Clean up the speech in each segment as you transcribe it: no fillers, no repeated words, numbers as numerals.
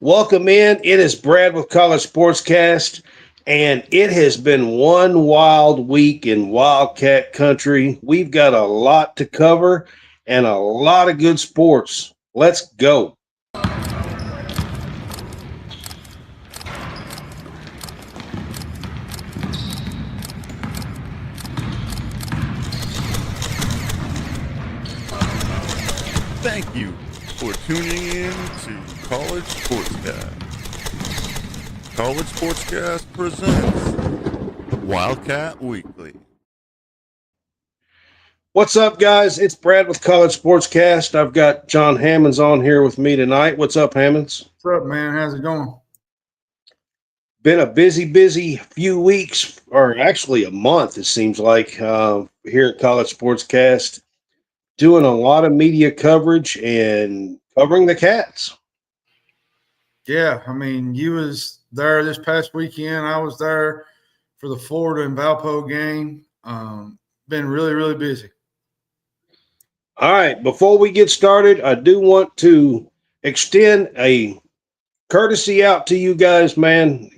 Welcome in. It is Brad with College SportsCast, and it has been one wild week in Wildcat country. We've got a lot to cover and a lot of good sports. Let's go. Thank you for tuning in to College SportsCast. College SportsCast presents Wildcat Weekly. What's up, guys? It's Brad with College SportsCast. I've got John Hammonds on here with me tonight. What's up, Hammonds? What's up, man? How's it going? Been a busy few weeks, or actually a month, it seems like, here at College SportsCast. Doing a lot of media coverage and covering the Cats. Yeah, I mean, you was there this past weekend. I was there for the Florida and Valpo game. Been really busy. All right, before we get started, I do want to extend a courtesy out to you guys, man.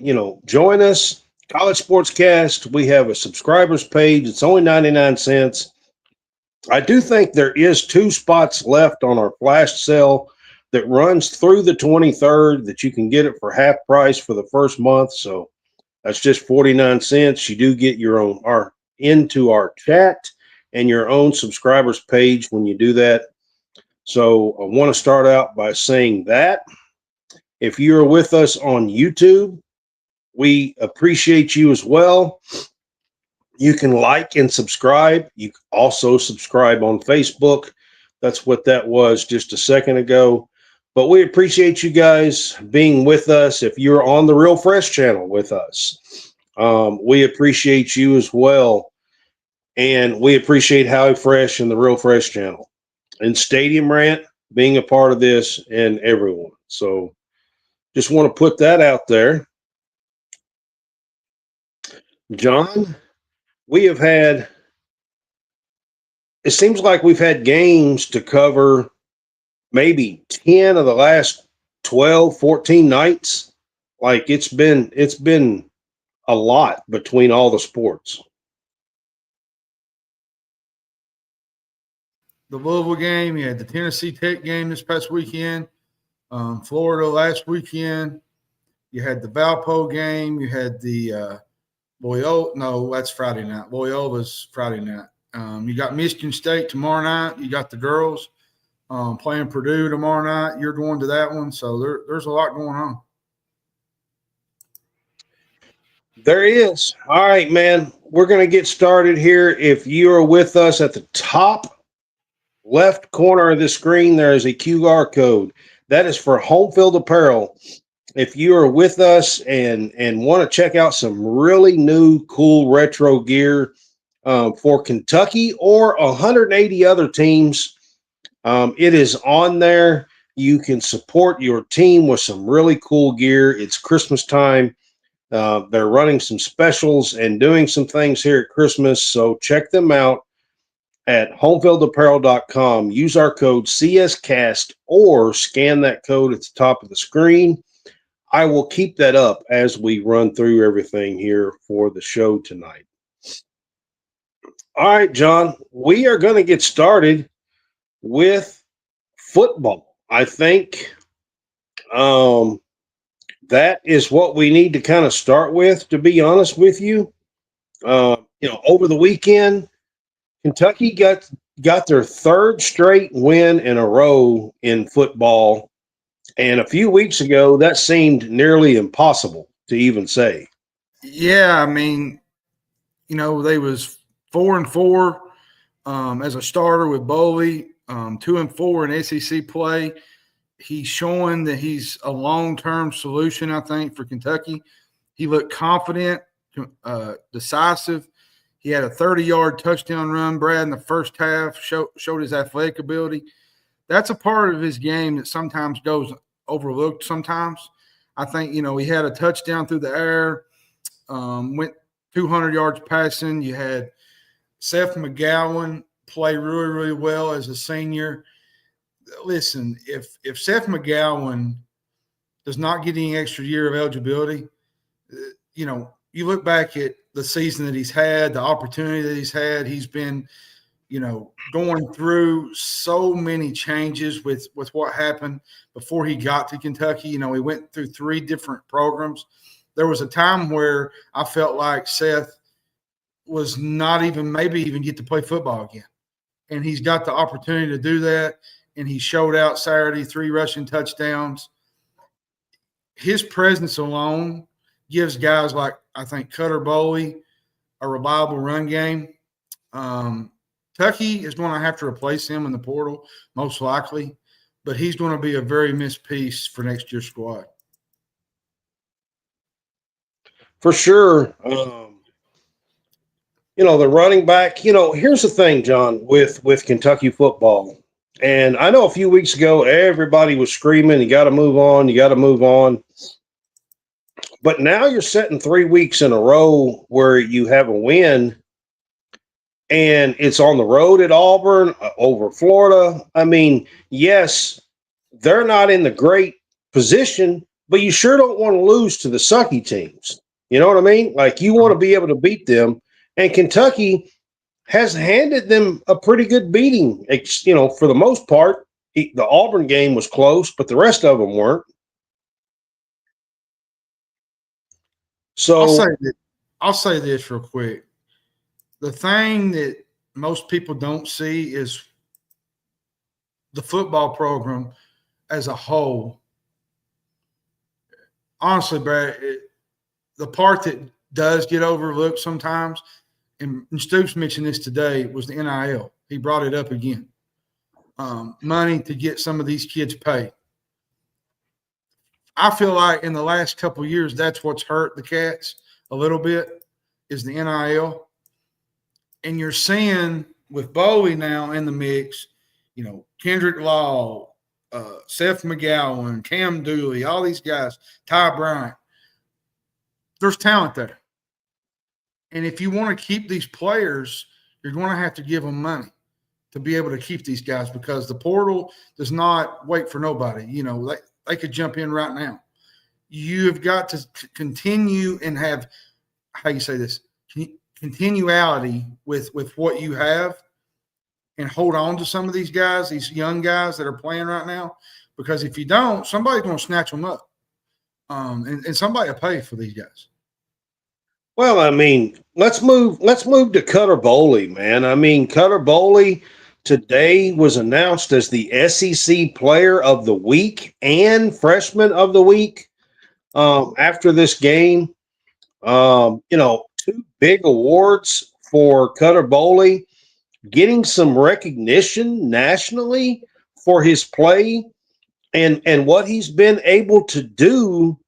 Join us, College Sportscast. We have a subscribers page. It's only 99 cents. I do think there is 2 spots left on our flash sale that runs through the 23rd that you can get it for half price for the first month. So that's just 49 cents. You do get your own into our chat and your own subscribers page when you do that. So I want to start out by saying that if you're with us on YouTube, we appreciate you as well. You can like and subscribe. You can also subscribe on Facebook. That's what that was just a second ago. But we appreciate you guys being with us. If you're on the Real Fresh channel with us, we appreciate you as well. And we appreciate Howie Fresh and the Real Fresh channel. And Stadium Rant being a part of this and everyone. So just want to put that out there. John, it seems like we've had games to cover maybe 10 of the last 12, 14 nights. Like it's been a lot between all the sports. The Louisville game, you had the Tennessee Tech game this past weekend, Florida last weekend. You had the Valpo game. You had the that's Friday night. Loyola's Friday night. You got Michigan State tomorrow night. You got the girls playing Purdue tomorrow night. You're going to that one. So there's a lot going on. There is. All right, man. We're going to get started here. If you are with us at the top left corner of the screen, there is a QR code. That is for Home Field Apparel. If you are with us and want to check out some really new, cool retro gear for Kentucky or 180 other teams, it is on there. You can support your team with some really cool gear. It's Christmas time. They're running some specials and doing some things here at Christmas, so check them out at homefieldapparel.com. Use our code CSCAST or scan that code at the top of the screen. I will keep that up as we run through everything here for the show tonight. All right, John, we are going to get started with football. I think that is what we need to kind of start with, to be honest with you. Over the weekend, Kentucky got their 3rd straight win in a row in football. And a few weeks ago, that seemed nearly impossible to even say. Yeah, I mean, they was 4-4 as a starter with Bowley, 2-4 in SEC play. He's showing that he's a long-term solution, I think, for Kentucky. He looked confident, decisive. He had a 30-yard touchdown run, Brad, in the first half, showed his athletic ability. That's a part of his game that sometimes goes overlooked sometimes. I think, he had a touchdown through the air, went 200 yards passing. You had Seth McGowan play really well as a senior. Listen, if Seth McGowan does not get any extra year of eligibility. You look back at the season that he's had, the opportunity that he's had. He's been, going through so many changes with what happened before he got to Kentucky. He went through 3 different programs. There was a time where I felt like Seth was not even get to play football again. And he's got the opportunity to do that. And he showed out Saturday, 3 rushing touchdowns. His presence alone gives guys like, I think, Cutter Boley a reliable run game. Tucky is going to have to replace him in the portal, most likely, but he's going to be a very missed piece for next year's squad. For sure. The running back, here's the thing, John, with Kentucky football. And I know a few weeks ago, everybody was screaming, you got to move on, you got to move on. But now you're setting 3 weeks in a row where you have a win, and it's on the road at Auburn, over Florida. I mean, yes, they're not in the great position, but you sure don't want to lose to the sucky teams. You know what I mean? Like, you want to be able to beat them. And Kentucky has handed them a pretty good beating. For the most part, the Auburn game was close, but the rest of them weren't. So I'll say this real quick. The thing that most people don't see is the football program as a whole. Honestly, Brad, the part that does get overlooked sometimes, and Stoops mentioned this today, was the NIL. He brought it up again. Money to get some of these kids paid. I feel like in the last couple of years, that's what's hurt the Cats a little bit, is the NIL. And you're seeing with Bowie now in the mix, Kendrick Law, Seth McGowan, Cam Dooley, all these guys, Ty Bryant. There's talent there. And if you want to keep these players, you're going to have to give them money to be able to keep these guys, because the portal does not wait for nobody. They could jump in right now. You've got to continue and have, how you say this, continuality with what you have, and hold on to some of these guys, these young guys that are playing right now, because if you don't, somebody's going to snatch them up, and somebody will pay for these guys. Well, I mean, let's move to Cutter Boley, man. I mean, Cutter Boley today was announced as the SEC Player of the Week and Freshman of the Week after this game. 2 big awards for Cutter Boley, getting some recognition nationally for his play and what he's been able to do,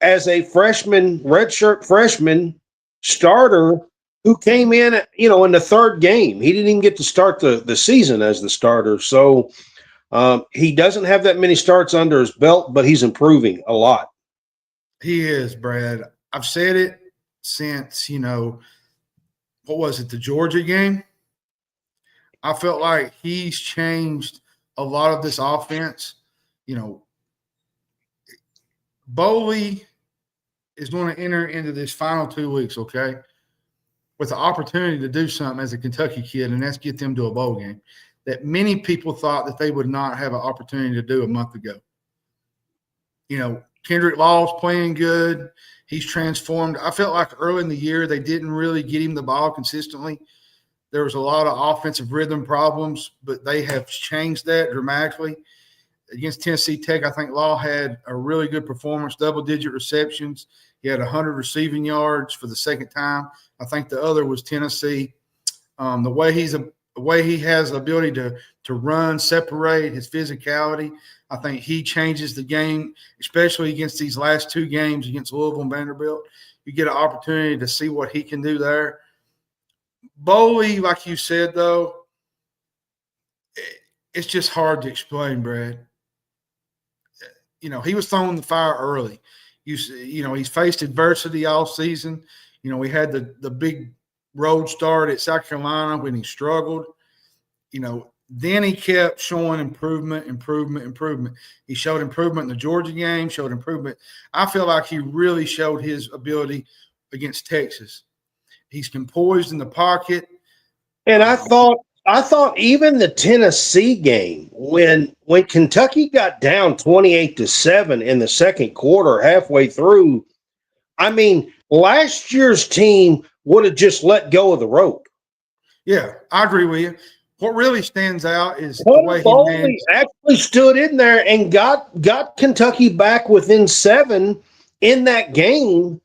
as a redshirt freshman starter who came in, in the 3rd game. He didn't even get to start the season as the starter. So he doesn't have that many starts under his belt, but he's improving a lot. He is, Brad. I've said it since, what was it, the Georgia game? I felt like he's changed a lot of this offense. Boley is going to enter into this final 2 weeks, okay, with the opportunity to do something as a Kentucky kid, and that's get them to a bowl game that many people thought that they would not have an opportunity to do a month ago. Kendrick Law's playing good. He's transformed. I felt like early in the year they didn't really get him the ball consistently. There was a lot of offensive rhythm problems, but they have changed that dramatically. Against Tennessee Tech, I think Law had a really good performance, double-digit receptions. He had 100 receiving yards for the second time. I think the other was Tennessee. The way he has the ability to run, separate, his physicality, I think he changes the game, especially against these last 2 games against Louisville and Vanderbilt. You get an opportunity to see what he can do there. Boley, like you said, though, it's just hard to explain, Brad. He was throwing the fire early. He's faced adversity all season. We had the big road start at South Carolina when he struggled. Then he kept showing improvement. He showed improvement in the Georgia game, showed improvement. I feel like he really showed his ability against Texas. He's composed in the pocket. And I thought even the Tennessee game, when Kentucky got down 28-7 in the second quarter, halfway through, I mean, last year's team would have just let go of the rope. Yeah, I agree with you. What really stands out is the Hunter way he Bowley managed. actually stood in there and got Kentucky back within 7 in that game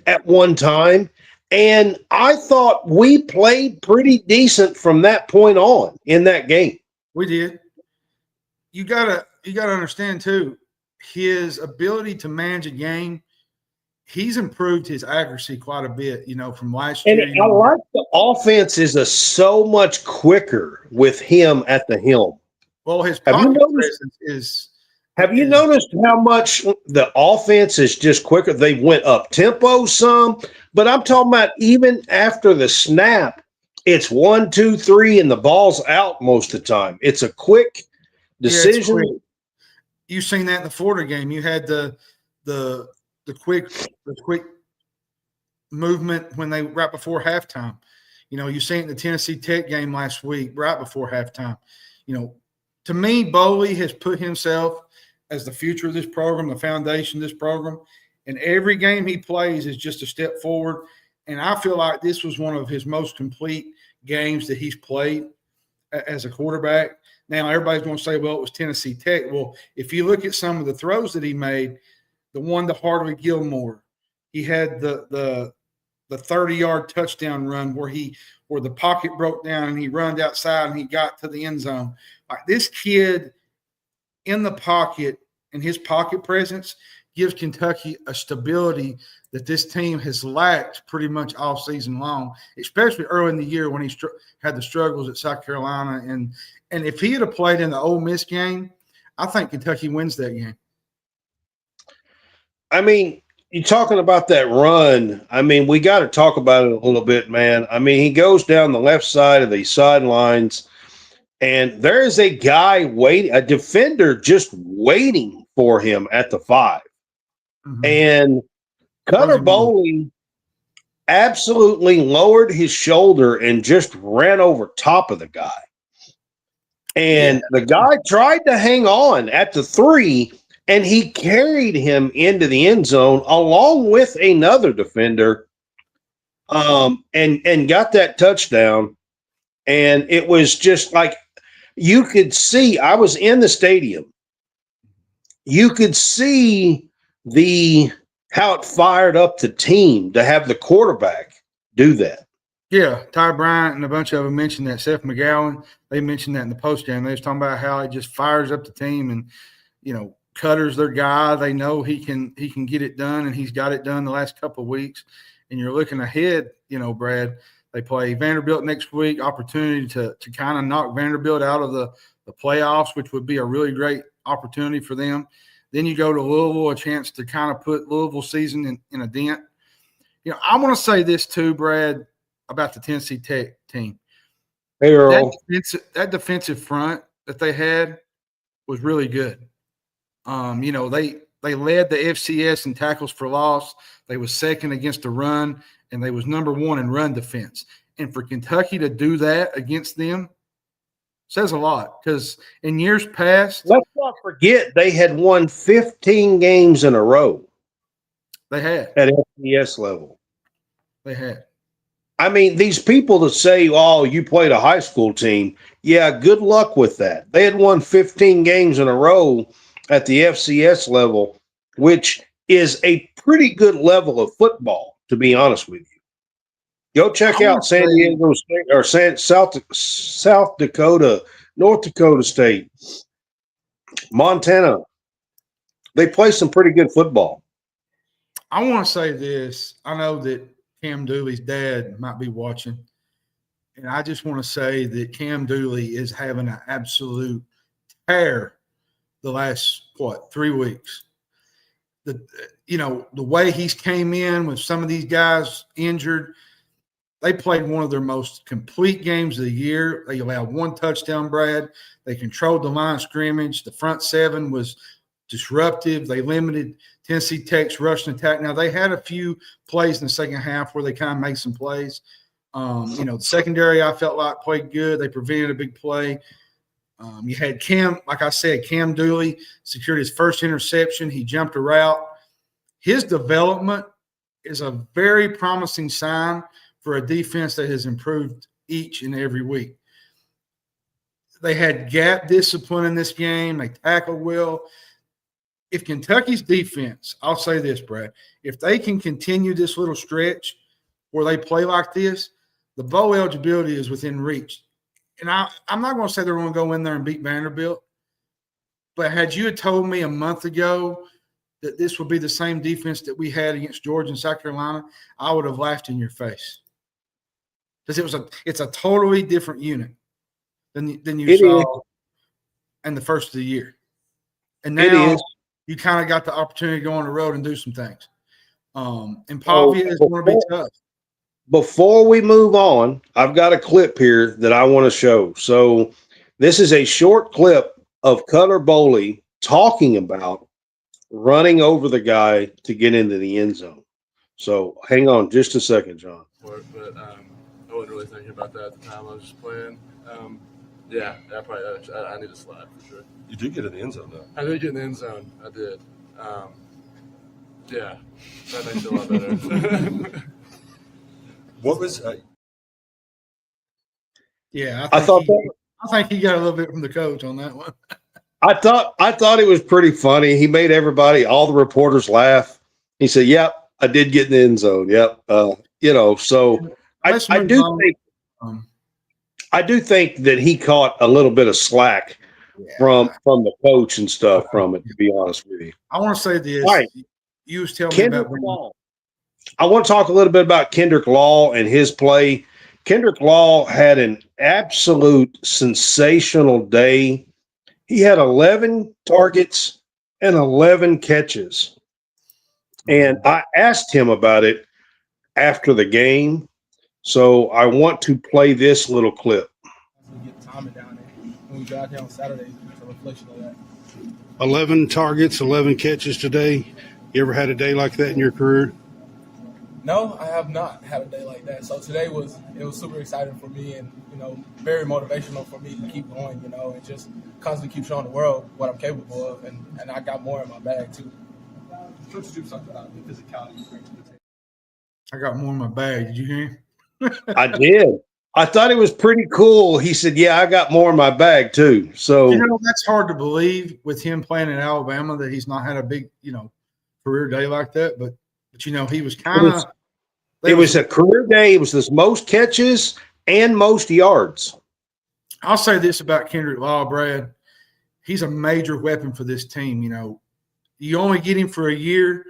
at one time. And I thought we played pretty decent from that point on in that game. We did. You gotta understand too, his ability to manage a game. He's improved his accuracy quite a bit, from last And year. I like the offense is so much quicker with him at the helm. Well, his Have you pocket noticed? presence is. Have you noticed how much the offense is just quicker? They went up tempo some, but I'm talking about even after the snap, it's 1, 2, 3, and the ball's out most of the time. It's a quick decision. Yeah, you've seen that in the Florida game. You had the quick movement when they right before halftime. You seen it in the Tennessee Tech game last week, right before halftime. To me, Bowley has put himself as the future of this program, the foundation of this program. And every game he plays is just a step forward. And I feel like this was one of his most complete games that he's played as a quarterback. Now, everybody's going to say, well, it was Tennessee Tech. Well, if you look at some of the throws that he made, the one to Hardaway Gilmore, he had the 30-yard touchdown run where the pocket broke down and he runned outside and he got to the end zone. Like, this kid in the pocket and his pocket presence gives Kentucky a stability that this team has lacked pretty much all season long, especially early in the year when he had the struggles at South Carolina. And if he had played in the Ole Miss game, I think Kentucky wins that game. I mean, you're talking about that run. I mean, we got to talk about it a little bit, man. I mean, he goes down the left side of the sidelines, and there is a guy waiting, a defender just waiting for him at the 5. Mm-hmm. And Hunter Bowley absolutely lowered his shoulder and just ran over top of the guy. And the guy tried to hang on at the 3, and he carried him into the end zone along with another defender, and got that touchdown. And it was just like you could see. I was in the stadium. You could see how it fired up the team to have the quarterback do that. Yeah, Ty Bryant and a bunch of them mentioned that. Seth McGowan, they mentioned that in the postgame. They was talking about how it just fires up the team, and Cutter's their guy. They know he can get it done, and he's got it done the last couple of weeks. And you're looking ahead, Brad. They play Vanderbilt next week, opportunity to kind of knock Vanderbilt out of the playoffs, which would be a really great opportunity for them. Then you go to Louisville, a chance to kind of put Louisville season in a dent. I want to say this too, Brad, about the Tennessee Tech team. Hey, Earl. That defensive front that they had was really good. They led the FCS in tackles for loss. They was second against the run, and they was number 1 in run defense. And for Kentucky to do that against them says a lot, because in years past, let's not forget they had won 15 games in a row. They had at FCS level. They had. I mean, these people that say, "Oh, you played a high school team," yeah, good luck with that. They had won 15 games in a row at the FCS level, which is a pretty good level of football, to be honest with you. Go check out San Diego State or South Dakota, North Dakota State, Montana. They play some pretty good football. I want to say this. I know that Cam Dooley's dad might be watching, and I just want to say that Cam Dooley is having an absolute tear the last 3 weeks. The way he's came in with some of these guys injured, they played one of their most complete games of the year. They allowed 1 touchdown, Brad. They controlled the line of scrimmage. The front 7 was disruptive. They limited Tennessee Tech's rushing attack. Now, they had a few plays in the second half where they kind of made some plays. The secondary, I felt like, played good. They prevented a big play. You had Cam, like I said, Cam Dooley secured his first interception. He jumped a route. His development is a very promising sign for a defense that has improved each and every week. They had gap discipline in this game. They tackled well. If Kentucky's defense, I'll say this, Brad, if they can continue this little stretch where they play like this, the bowl eligibility is within reach. And I'm not going to say they're going to go in there and beat Vanderbilt, but had you had told me a month ago that this would be the same defense that we had against Georgia and South Carolina, I would have laughed in your face. Because it's a totally different unit than you saw in the first of the year. And now you kind of got the opportunity to go on the road and do some things. And Pavia is going to be tough. Before we move on, I've got a clip here that I want to show. So this is a short clip of Cutter Boley talking about running over the guy to get into the end zone. So hang on just a second, John. But I wasn't really thinking about that at the time. I was just playing. I need a slide for sure. You did get in the end zone, though. I did get in the end zone. I did. That makes it a lot better. What was I think he got a little bit from the coach on that one. I thought it was pretty funny. He made all the reporters laugh. He said, "Yep, I did get in the end zone. Yep." So I do think that he caught a little bit of slack from the coach and stuff from it, to be honest with you. I want to say this. Right. You was telling Kendrick me about Law. I want to talk a little bit about Kendrick Law and his play. Kendrick Law had an absolute sensational day. He had 11 targets and 11 catches. And I asked him about it after the game. So I want to play this little clip. We get Tommy down there. When we got here on Saturday, it's a reflection of that. 11 targets, 11 catches today. You ever had a day like that in your career? No, I have not had a day like that. So today was super exciting for me and, very motivational for me to keep going, and just constantly keep showing the world what I'm capable of. And I got more in my bag, too. Coach do something about the physicality you bring to the table. I got more in my bag. Did you hear him? I did. I thought it was pretty cool. He said, "Yeah, I got more in my bag, too." So, that's hard to believe with him playing in Alabama that he's not had a big, career day like that. But he was kind of – It was a career day. It was the most catches and most yards. I'll say this about Kendrick Law, Brad. He's a major weapon for this team. You only get him for a year.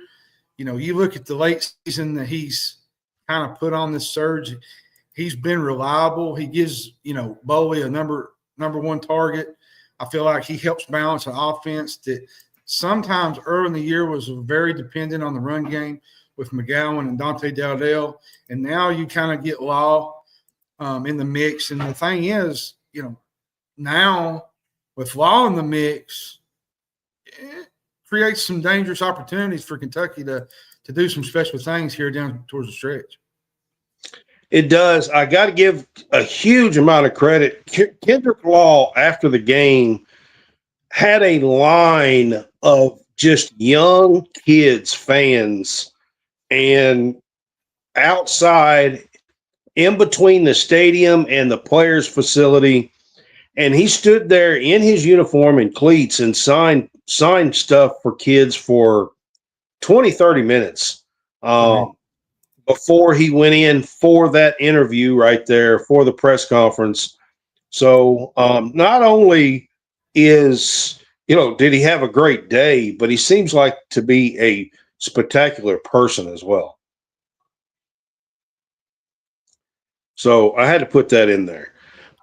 You look at the late season that he's kind of put on this surge. He's been reliable. He gives, Boley a number one target. I feel like he helps balance an offense that sometimes early in the year was very dependent on the run game with McGowan and Dante Dowdell. And now you kind of get Law in the mix. And the thing is, now with Law in the mix, it creates some dangerous opportunities for Kentucky to do some special things here down towards the stretch. It does. I got to give a huge amount of credit. Kendrick Law, after the game, had a line of just young kids, fans, and outside in between the stadium and the players' facility. And he stood there in his uniform and cleats and signed stuff for kids for 20, 30 minutes. Before he went in for that interview right there for the press conference. So not only did he have a great day, but he seems like to be a spectacular person as well. So I had to put that in there.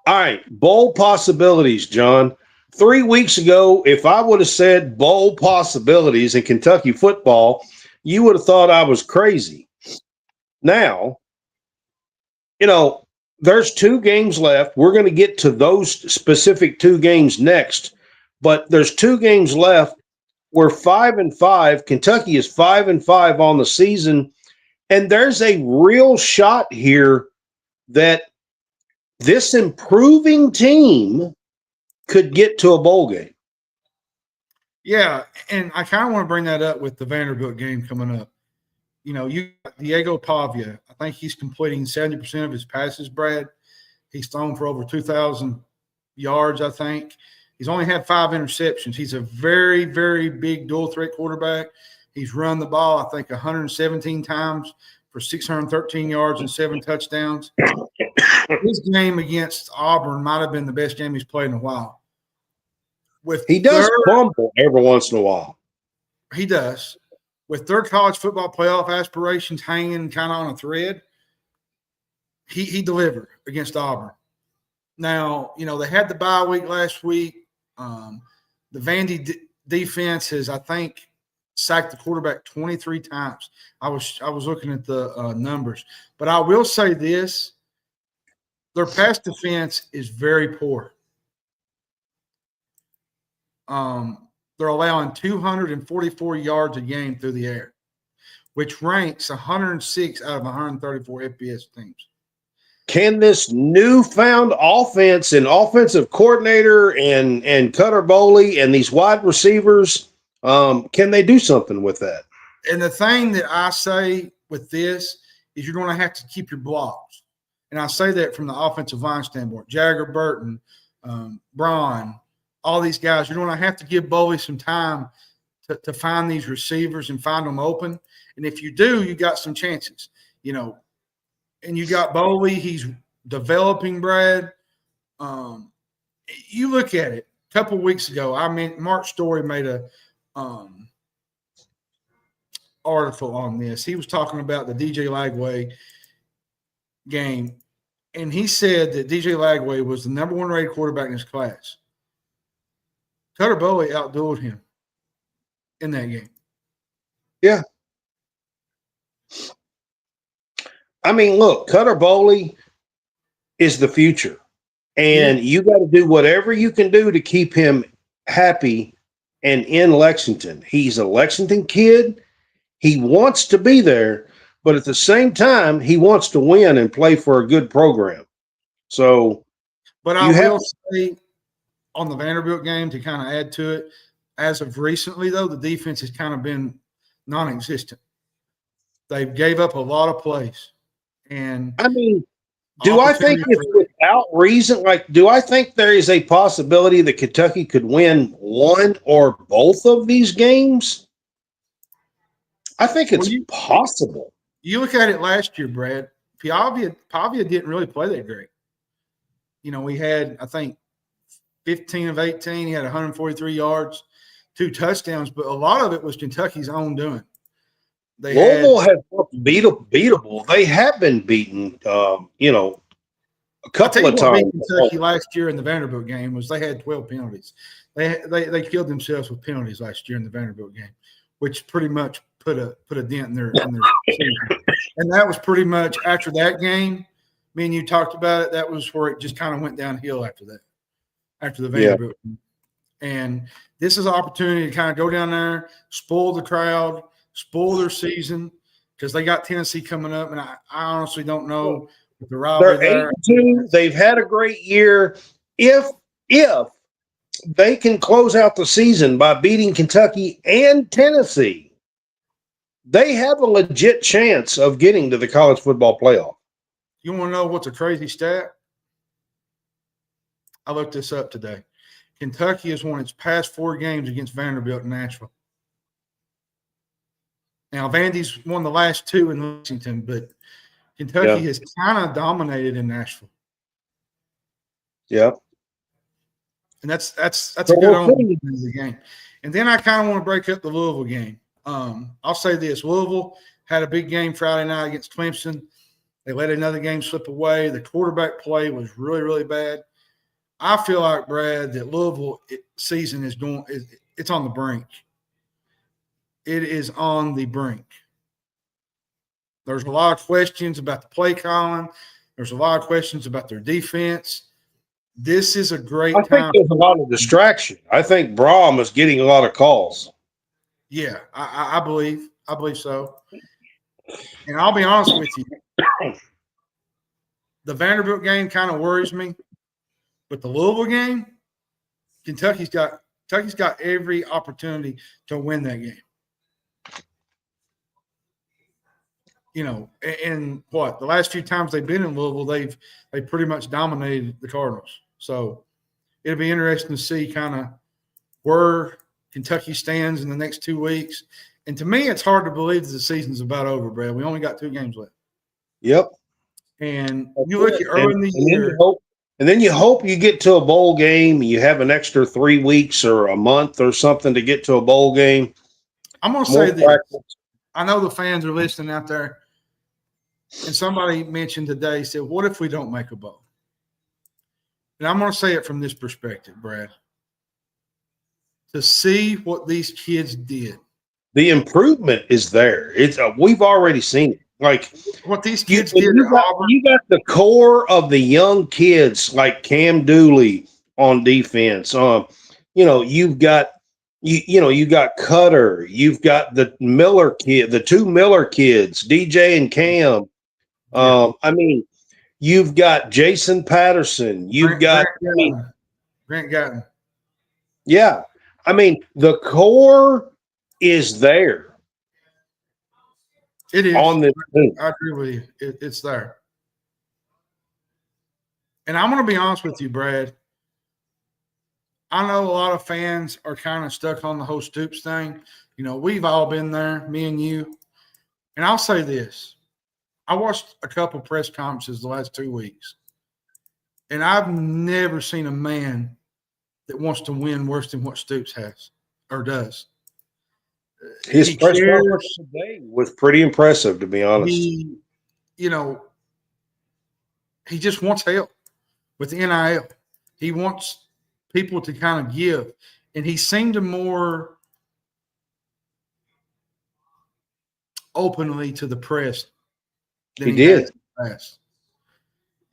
All right, bowl possibilities, John. 3 weeks ago, if I would have said bowl possibilities in Kentucky football, you would have thought I was crazy. Now, there's 2 games left. We're going to get to those specific 2 games next, but there's 2 games left. We're 5-5. Kentucky is 5-5 on the season, and there's a real shot here that this improving team could get to a bowl game. Yeah, and I kind of want to bring that up with the Vanderbilt game coming up. You got Diego Pavia. I think he's completing 70% of his passes, Brad. He's thrown for over 2,000 yards, I think. He's only had 5 interceptions. He's a very, very big dual-threat quarterback. He's run the ball, I think, 117 times for 613 yards and 7 touchdowns. His game against Auburn might have been the best game he's played in a while. He does fumble every once in a while. He does. With their college football playoff aspirations hanging kind of on a thread, he delivered against Auburn. Now, they had the bye week last week. The Vandy defense has, I think, sacked the quarterback 23 times. I was looking at the numbers. But I will say this. Their pass defense is very poor. They're allowing 244 yards a game through the air, which ranks 106 out of 134 FBS teams. Can this newfound offense and offensive coordinator and Cutter Boley and these wide receivers, can they do something with that? And the thing that I say with this is you're going to have to keep your blocks. And I say that from the offensive line standpoint. Jagger Burton, Braun, all these guys, you're going to have to give Boley some time to find these receivers and find them open. And if you do, you got some chances, And you got Boley, he's developing, Brad. You look at it a couple of weeks ago. Mark Story made a article on this. He was talking about the DJ Lagway game, and he said that DJ Lagway was the number 1 rated quarterback in his class. Cutter Boley outdueled him in that game. Yeah. Look, Cutter Boley is the future, and you got to do whatever you can do to keep him happy and in Lexington. He's a Lexington kid. He wants to be there, but at the same time, he wants to win and play for a good program. So, but I will say on the Vanderbilt game, to kind of add to it, as of recently, though, the defense has kind of been non-existent. They gave up a lot of plays. And do I think it's without reason? Do I think there is a possibility that Kentucky could win one or both of these games? I think it's possible. You look at it last year, Brad. Pavia didn't really play that great. We had, I think, 15 of 18. He had 143 yards, 2 touchdowns, but a lot of it was Kentucky's own doing. Louisville has looked beatable. They have been beaten, a couple of times. Kentucky last year in the Vanderbilt game was they had 12 penalties. They killed themselves with penalties last year in the Vanderbilt game, which pretty much put a dent in their season. And that was pretty much after that game. Me and you talked about it. That was where it just kind of went downhill after that, after the Vanderbilt game. And this is an opportunity to kind of go down there, spoil the crowd, spoil their season, because they got Tennessee coming up, and I honestly don't know if the rivalry there. 8-2. They've had a great year. If they can close out the season by beating Kentucky and Tennessee, they have a legit chance of getting to the college football playoff. You want to know what's a crazy stat? I looked this up today. Kentucky has won its past 4 games against Vanderbilt in Nashville. Now, Vandy's won the last 2 in Lexington, but Kentucky has kind of dominated in Nashville. Yeah. And that's a good omen of the game. And then I kind of want to break up the Louisville game. I'll say this. Louisville had a big game Friday night against Clemson. They let another game slip away. The quarterback play was really, really bad. I feel like, Brad, that Louisville season it's on the brink. It is on the brink. There's a lot of questions about the play calling. There's a lot of questions about their defense. This is a great I think time. there's a lot of distraction. I think Braum is getting a lot of calls. Yeah, I believe so. And I'll be honest with you, the Vanderbilt game kind of worries me, but the Louisville game, Kentucky's got every opportunity to win that game. And what the last few times they've been in Louisville, they pretty much dominated the Cardinals. So it'll be interesting to see kind of where Kentucky stands in the next 2 weeks. And to me, it's hard to believe that the season's about over, Brad. We only got 2 games left. Yep. And you look at early in the year. And then you hope you get to a bowl game. You have an extra 3 weeks or a month or something to get to a bowl game. I'm going to say this. I know the fans are listening out there. And somebody mentioned today, said, what if we don't make a bowl? And I'm going to say it from this perspective, Brad. To see what these kids did. The improvement is there. It's we've already seen it. Like what these kids did. You got the core of the young kids like Cam Dooley on defense. You've got you got Cutter. You've got the Miller kid, the 2 Miller kids, DJ and Cam. You've got Jason Patterson. You've got Grant Gatton. Yeah. The core is there. It is. On this team. I agree with you. It's there. And I'm going to be honest with you, Brad. I know a lot of fans are kind of stuck on the whole Stoops thing. We've all been there, me and you. And I'll say this. I watched a couple press conferences the last 2 weeks, and I've never seen a man that wants to win worse than what Stoops has or does. His press conference today was pretty impressive, to be honest. He just wants help with the NIL. He wants people to kind of give, and he seemed to more openly to the press than he did.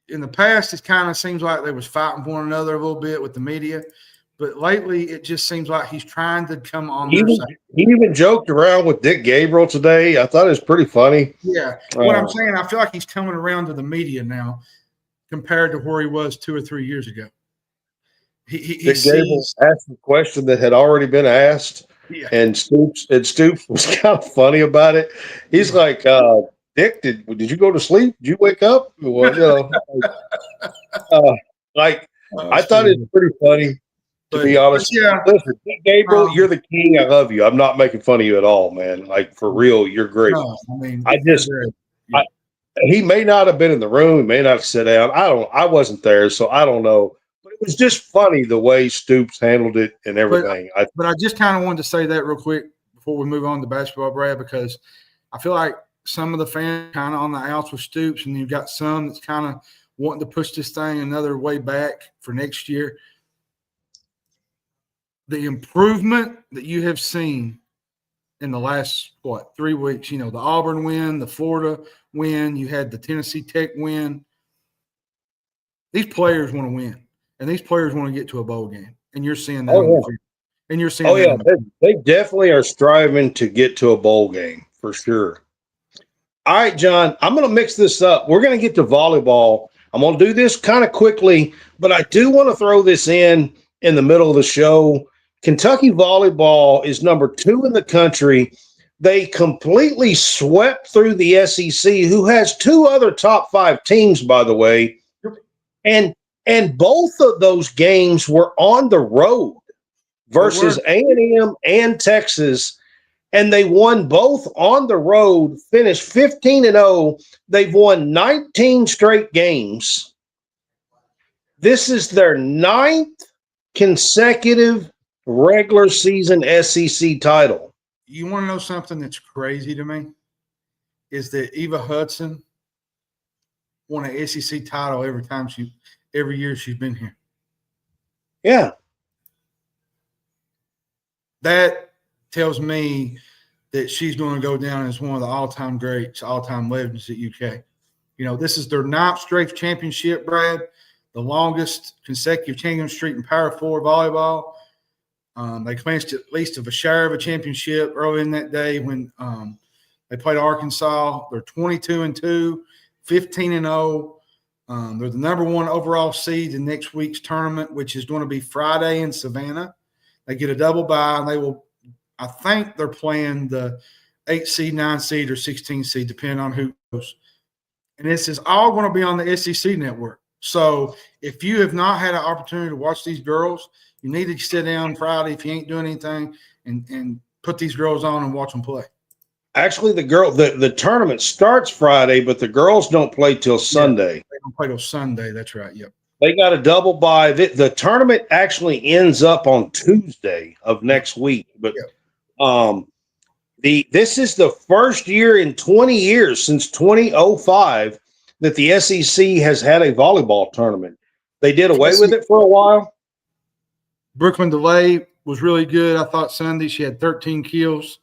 In the past, it kind of seems like they was fighting one another a little bit with the media. But lately, it just seems like he's trying to come on their side. He even joked around with Dick Gabriel today. I thought it was pretty funny. Yeah. What I'm saying, I feel like he's coming around to the media now compared to where he was 2 or 3 years ago. Dick Gabriel asked a question that had already been asked, and Stoops was kind of funny about it. He's like, Dick, did you go to sleep? Did you wake up? Well, I thought it was pretty funny. To be honest, listen, Gabriel, you're the king. I love you. I'm not making fun of you at all, man. Like, for real, you're great. No, he may not have been in the room. He may not have sat down. I wasn't there, so I don't know. But it was just funny the way Stoops handled it and everything. But I just kind of wanted to say that real quick before we move on to basketball, Brad, because I feel like some of the fans kind of on the outs with Stoops, and you've got some that's kind of wanting to push this thing another way back for next year. The improvement that you have seen in the last, 3 weeks, the Auburn win, the Florida win, you had the Tennessee Tech win. These players want to win, and these players want to get to a bowl game, and you're seeing that. And you're seeing they definitely are striving to get to a bowl game for sure. All right, John, I'm going to mix this up. We're going to get to volleyball. I'm going to do this kind of quickly, but I do want to throw this in the middle of the show. Kentucky volleyball is number 2 in the country. They completely swept through the SEC, who has 2 other top 5 teams, by the way. And both of those games were on the road versus A&M and Texas, and they won both on the road, finished 15-0. They've won 19 straight games. This is their 9th consecutive regular season SEC title. You want to know something that's crazy to me? Is that Eva Hudson won an SEC title every year she's been here. Yeah. That tells me that she's going to go down as one of the all-time greats, all-time legends at UK. This is their 9th straight championship, Brad, the longest consecutive championship streak in Power 4 volleyball. They clinched at least a share of a championship early in that day when they played Arkansas. They're 22-2, 15-0. They're the number 1 overall seed in next week's tournament, which is going to be Friday in Savannah. They get a double bye, and they will – I think they're playing the 8 seed, 9 seed, or 16 seed, depending on who goes. And this is all going to be on the SEC network. So if you have not had an opportunity to watch these girls, you need to sit down Friday if you ain't doing anything and put these girls on and watch them play. Actually, the tournament starts Friday, but the girls don't play till Sunday. They don't play till Sunday. That's right. Yep. They got a double bye. The tournament actually ends up on Tuesday of next week. But this is the first year in 20 years since 2005 that the SEC has had a volleyball tournament. They did away with it for a while. Brooklyn DeLay was really good. I thought Sunday she had 13 kills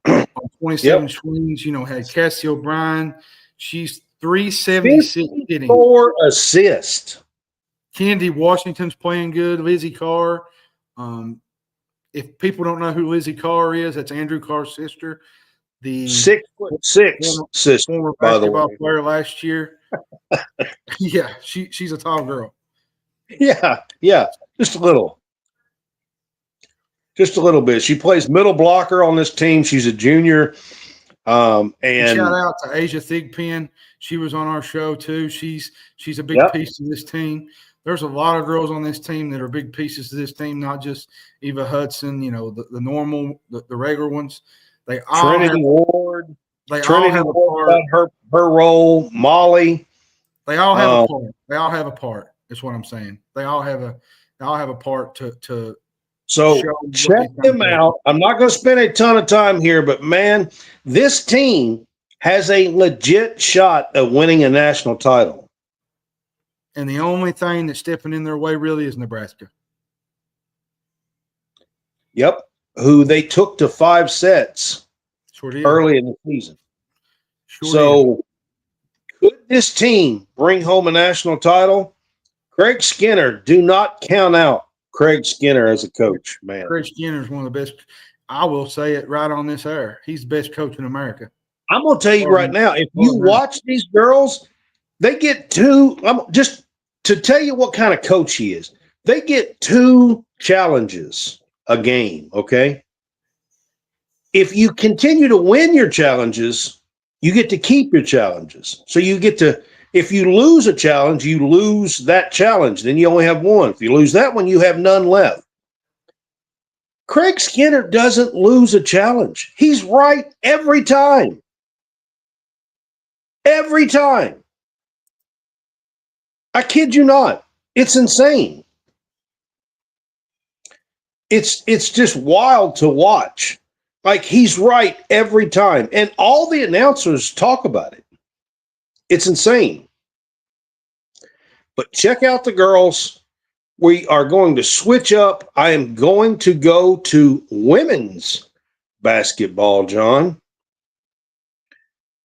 on 27 swings. Had Cassie O'Brien. She's 376 hitting. 4 assists. Kennedy Washington's playing good. Lizzie Carr. If people don't know who Lizzie Carr is, that's Andrew Carr's sister. The 6'6" sister, former by the basketball way. player last year. Yeah, she's a tall girl. Yeah, just a little bit. She plays middle blocker on this team. She's a junior. And shout out to Asia Thigpen. She was on our show too. She's a big piece of this team. There's a lot of girls on this team that are big pieces to this team, not just Eva Hudson, the normal, the regular ones. They all Trinity Ward. They Trinity all have a Ward part. got her role. Molly. They all have a part. They all have a part. Is what I'm saying. They all have a part to. So check them out. I'm not going to spend a ton of time here, but man, this team has a legit shot at winning a national title. And the only thing that's stepping in their way really is Nebraska. Yep. Who they took to 5 sets early in the season. Could this team bring home a national title? Craig Skinner, do not count out Craig Skinner as a coach, man. Craig Skinner is one of the best. I will say it right on this air. He's the best coach in America. I'm going to tell you right now, if you watch these girls, they get 2 – just to tell you what kind of coach he is, they get 2 challenges a game, okay? If you continue to win your challenges, you get to keep your challenges. So you get to – if you lose a challenge, you lose that challenge. Then you only have 1. If you lose that one, you have none left. Craig Skinner doesn't lose a challenge. He's right every time. Every time. I kid you not. It's insane. It's just wild to watch. Like, he's right every time. And all the announcers talk about it. It's insane. But check out the girls. We are going to switch up. I am going to go to women's basketball, John.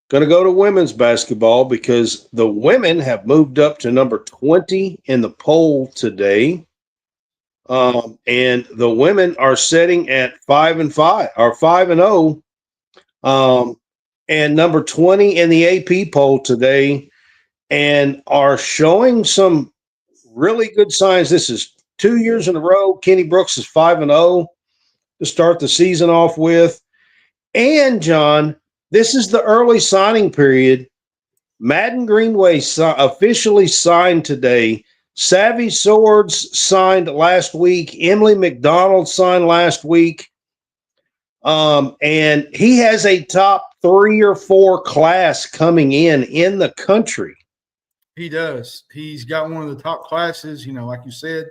Going to go to women's basketball because the women have moved up to number 20 in the poll today. And the women are sitting at 5-5 or 5-0. And number 20 in the AP poll today, and are showing some really good signs. This is 2 years in a row. Kenny Brooks is 5-0 to start the season off with. And, John, this is the early signing period. Madden Greenway officially signed today. Savvy Swords signed last week. Emily McDonald signed last week. And he has a top 3 or 4 class coming in the country. He does. He's got one of the top classes, like you said,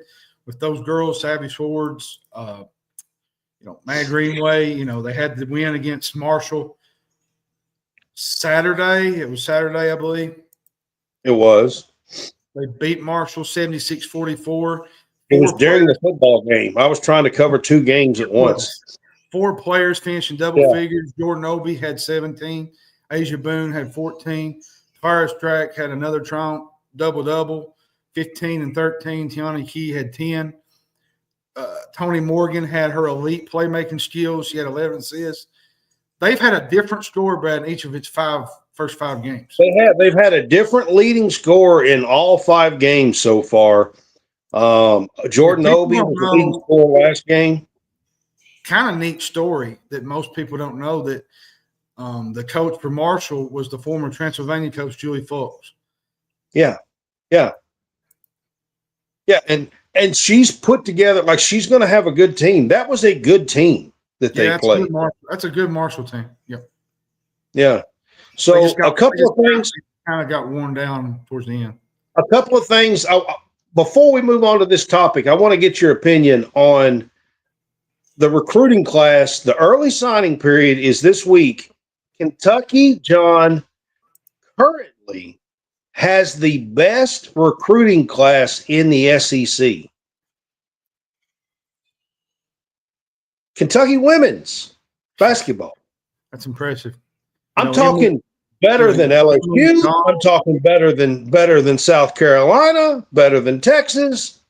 with those girls, Savvy Swords, Matt Greenway, they had the win against Marshall Saturday. It was Saturday, I believe. It was. They beat Marshall 76-44. It was during the football game. I was trying to cover 2 games at once. 4 players finished in double figures. Jordan Obie had 17. Asia Boone had 14. Fire Track had another trump double, 15 and 13. Tiana Key had 10. Tony Morgan had her elite playmaking skills. She had 11 assists. They've had a different score, Brad, in each of its first five games. They've had a different leading scorer in all 5 games so far. Jordan Obi was the leading scorer last game. Kind of neat story that most people don't know that the coach for Marshall was the former Transylvania coach, Julie Fulks. Yeah. And she's put together, like, she's going to have a good team. That was a good team that they played. That's a good Marshall team. Yep. Yeah. So a couple of things kind of got worn down towards the end. A couple of things. Before we move on to this topic, I want to get your opinion on the recruiting class. The early signing period is this week. Kentucky, John, currently has the best recruiting class in the SEC. Kentucky women's basketball. That's impressive. I'm talking better than LSU. I'm talking better than South Carolina, better than Texas.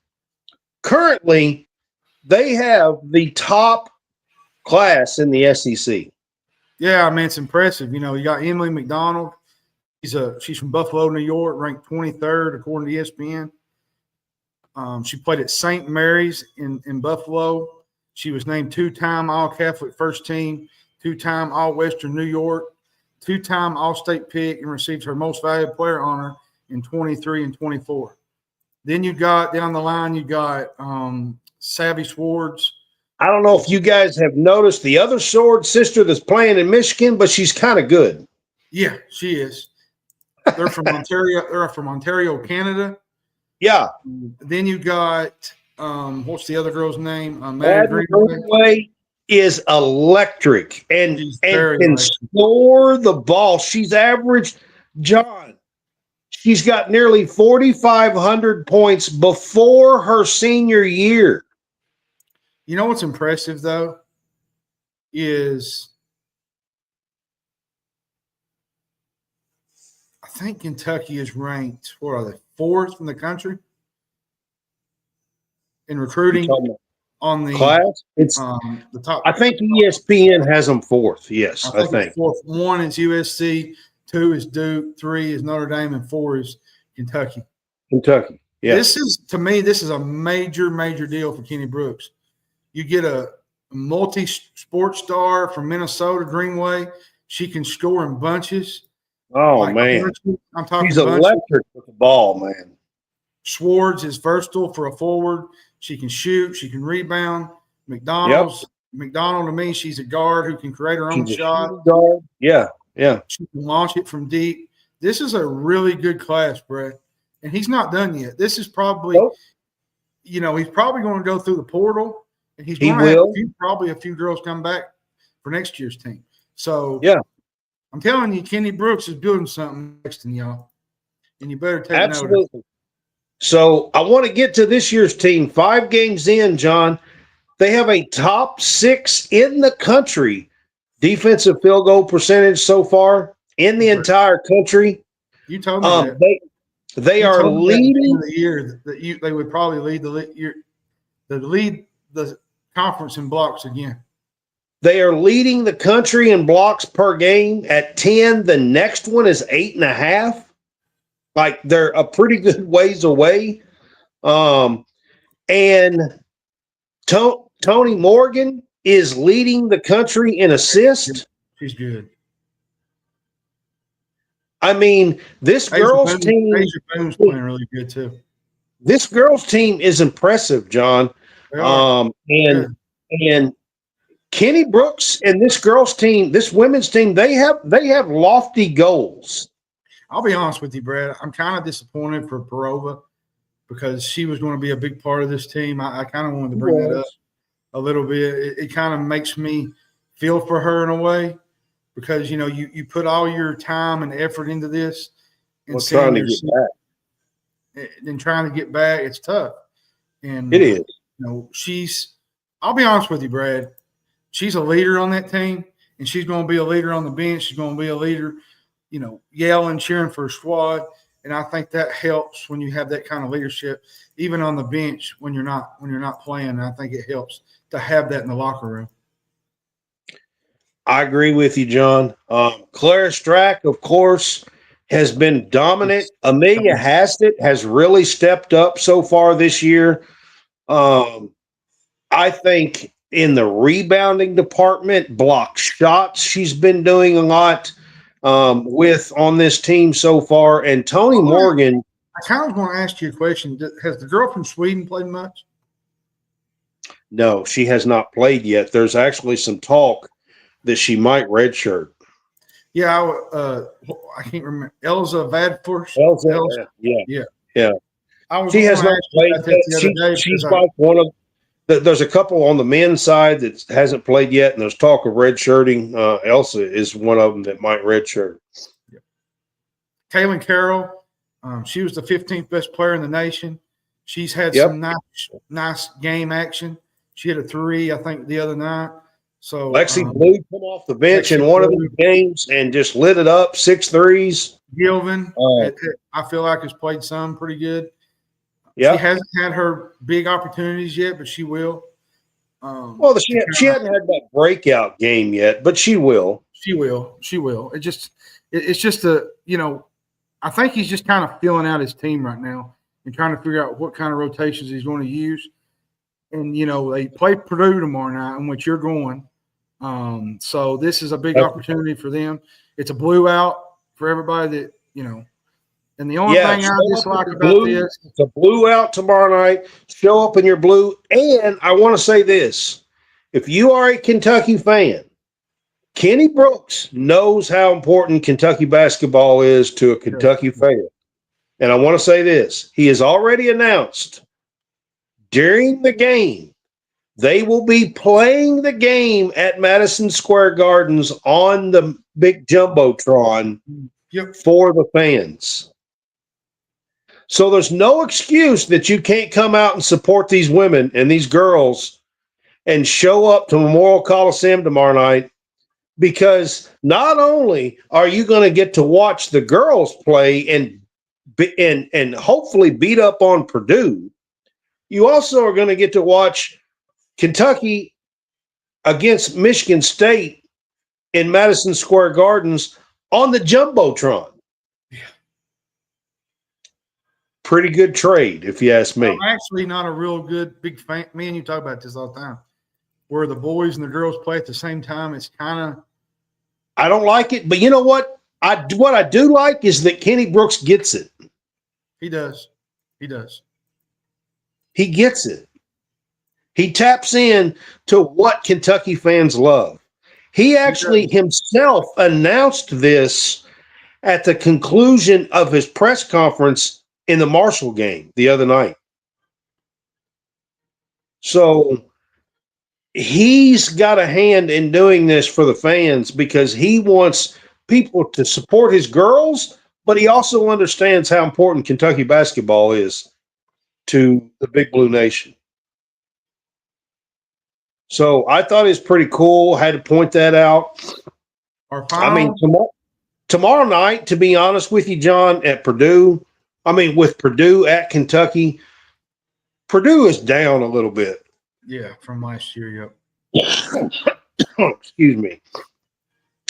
Currently, they have the top class in the SEC. Yeah, I mean, it's impressive. You got Emily McDonald. She's from Buffalo, New York, ranked 23rd according to ESPN. She played at St. Mary's in Buffalo. She was named 2-time All-Catholic First Team, 2-time All-Western New York, 2-time All-State pick, and received her Most Valuable Player honor in 23 and 24. Then you got down the line, Savvy Swords. I don't know if you guys have noticed the other Sword sister that's playing in Michigan, but she's kind of good. Yeah, she is. They're from Ontario. They're from Ontario, Canada. Yeah. Then you got what's the other girl's name? Maddie Greenway is electric and can score the ball. She's averaged, John. She's got nearly 4,500 points before her senior year. You know what's impressive though is I think Kentucky is ranked, what are they, 4th in the country in recruiting on the class. It's the top. I think ESPN has them 4th. Yes, I think. 4th. 1 is USC, 2 is Duke, 3 is Notre Dame, and 4 is Kentucky. Kentucky. Yeah. This is a major deal for Kenny Brooks. You get a multi-sport star from Minnesota, Greenway. She can score in bunches. Oh, man. I'm talking. She's electric with the ball, man. Swords is versatile for a forward. She can shoot. She can rebound. McDonald, to me, she's a guard who can create her own shot. Guard. Yeah. She can launch it from deep. This is a really good class, Brett. And he's not done yet. This is probably, he's probably going to go through the portal. And he's going to have probably a few girls come back for next year's team. So, I'm telling you, Kenny Brooks is building something next to y'all. And you better take notice. So, I want to get to this year's team. 5 games in, John. They have a top 6 in the country defensive field goal percentage so far in the entire country. You told me that. They are leading the year that they would probably lead the conference in blocks again. They are leading the country in blocks per game at 10. The next one is 8.5. Like, they're a pretty good ways away. And Tony Morgan is leading the country in assists. She's good. I mean, this girls' team. Asia Boone's playing really good too. This girls' team is impressive, John. And Kenny Brooks and this girls' team, this women's team, they have lofty goals. I'll be honest with you, Brad. I'm kind of disappointed for Perova because she was going to be a big part of this team. I kind of wanted to bring that up a little bit. It kind of makes me feel for her in a way because, you put all your time and effort into this. And trying to get back. And trying to get back, it's tough. And it is. I'll be honest with you, Brad. She's a leader on that team, and she's going to be a leader on the bench. She's going to be a leader yelling, cheering for a squad. And I think that helps when you have that kind of leadership, even on the bench when you're not playing. I think it helps to have that in the locker room. I agree with you, John. Clara Strack, of course, has been dominant. Amelia Hassett has really stepped up so far this year. I think in the rebounding department, block shots, she's been doing a lot with on this team so far. And Tony Morgan. I kind of want to ask you a question. Has the girl from Sweden played much? No, she has not played yet. There's actually some talk that she might redshirt. Yeah, I can't remember. Elza Vadfors. Yeah. She has not played yet. She's like one of there's a couple on the men's side that hasn't played yet, and there's talk of redshirting. Elsa is one of them that might redshirt. Yeah. Kaylin Carroll, she was the 15th best player in the nation. She's had some nice game action. She hit a 3, I think, the other night. So Lexi Blue come off the bench in one of the games and just lit it up, 6 threes. Gilvin, I feel like has played some pretty good. Yeah, she hasn't had her big opportunities yet, but she will. She hadn't had that breakout game yet, but she will. She will. It's just I think he's just kind of filling out his team right now and trying to figure out what kind of rotations he's going to use. And they play Purdue tomorrow night, in which you're going. So this is a big opportunity for them. It's a blue out for everybody that And the only thing I dislike about this, it's a blue out tomorrow night. Show up in your blue. And I want to say this: if you are a Kentucky fan, Kenny Brooks knows how important Kentucky basketball is to a Kentucky fan. And I want to say this: he has already announced during the game they will be playing the game at Madison Square Gardens on the big jumbotron for the fans. So there's no excuse that you can't come out and support these women and these girls and show up to Memorial Coliseum tomorrow night, because not only are you going to get to watch the girls play and hopefully beat up on Purdue, you also are going to get to watch Kentucky against Michigan State in Madison Square Gardens on the jumbotron. Pretty good trade, if you ask me. I'm actually not a real good big fan. Me and you talk about this all the time, where the boys and the girls play at the same time. It's kind of. I don't like it, but you know what? What I do like is that Kenny Brooks gets it. He does. He does. He gets it. He taps in to what Kentucky fans love. He actually himself announced this at the conclusion of his press conference in the Marshall game the other night. So he's got a hand in doing this for the fans because he wants people to support his girls, but he also understands how important Kentucky basketball is to the Big Blue Nation. So I thought it was pretty cool. I had to point that out. I mean, tomorrow night, to be honest with you, John, with Purdue at Kentucky, Purdue is down a little bit. Yeah, from last year, yep. Excuse me.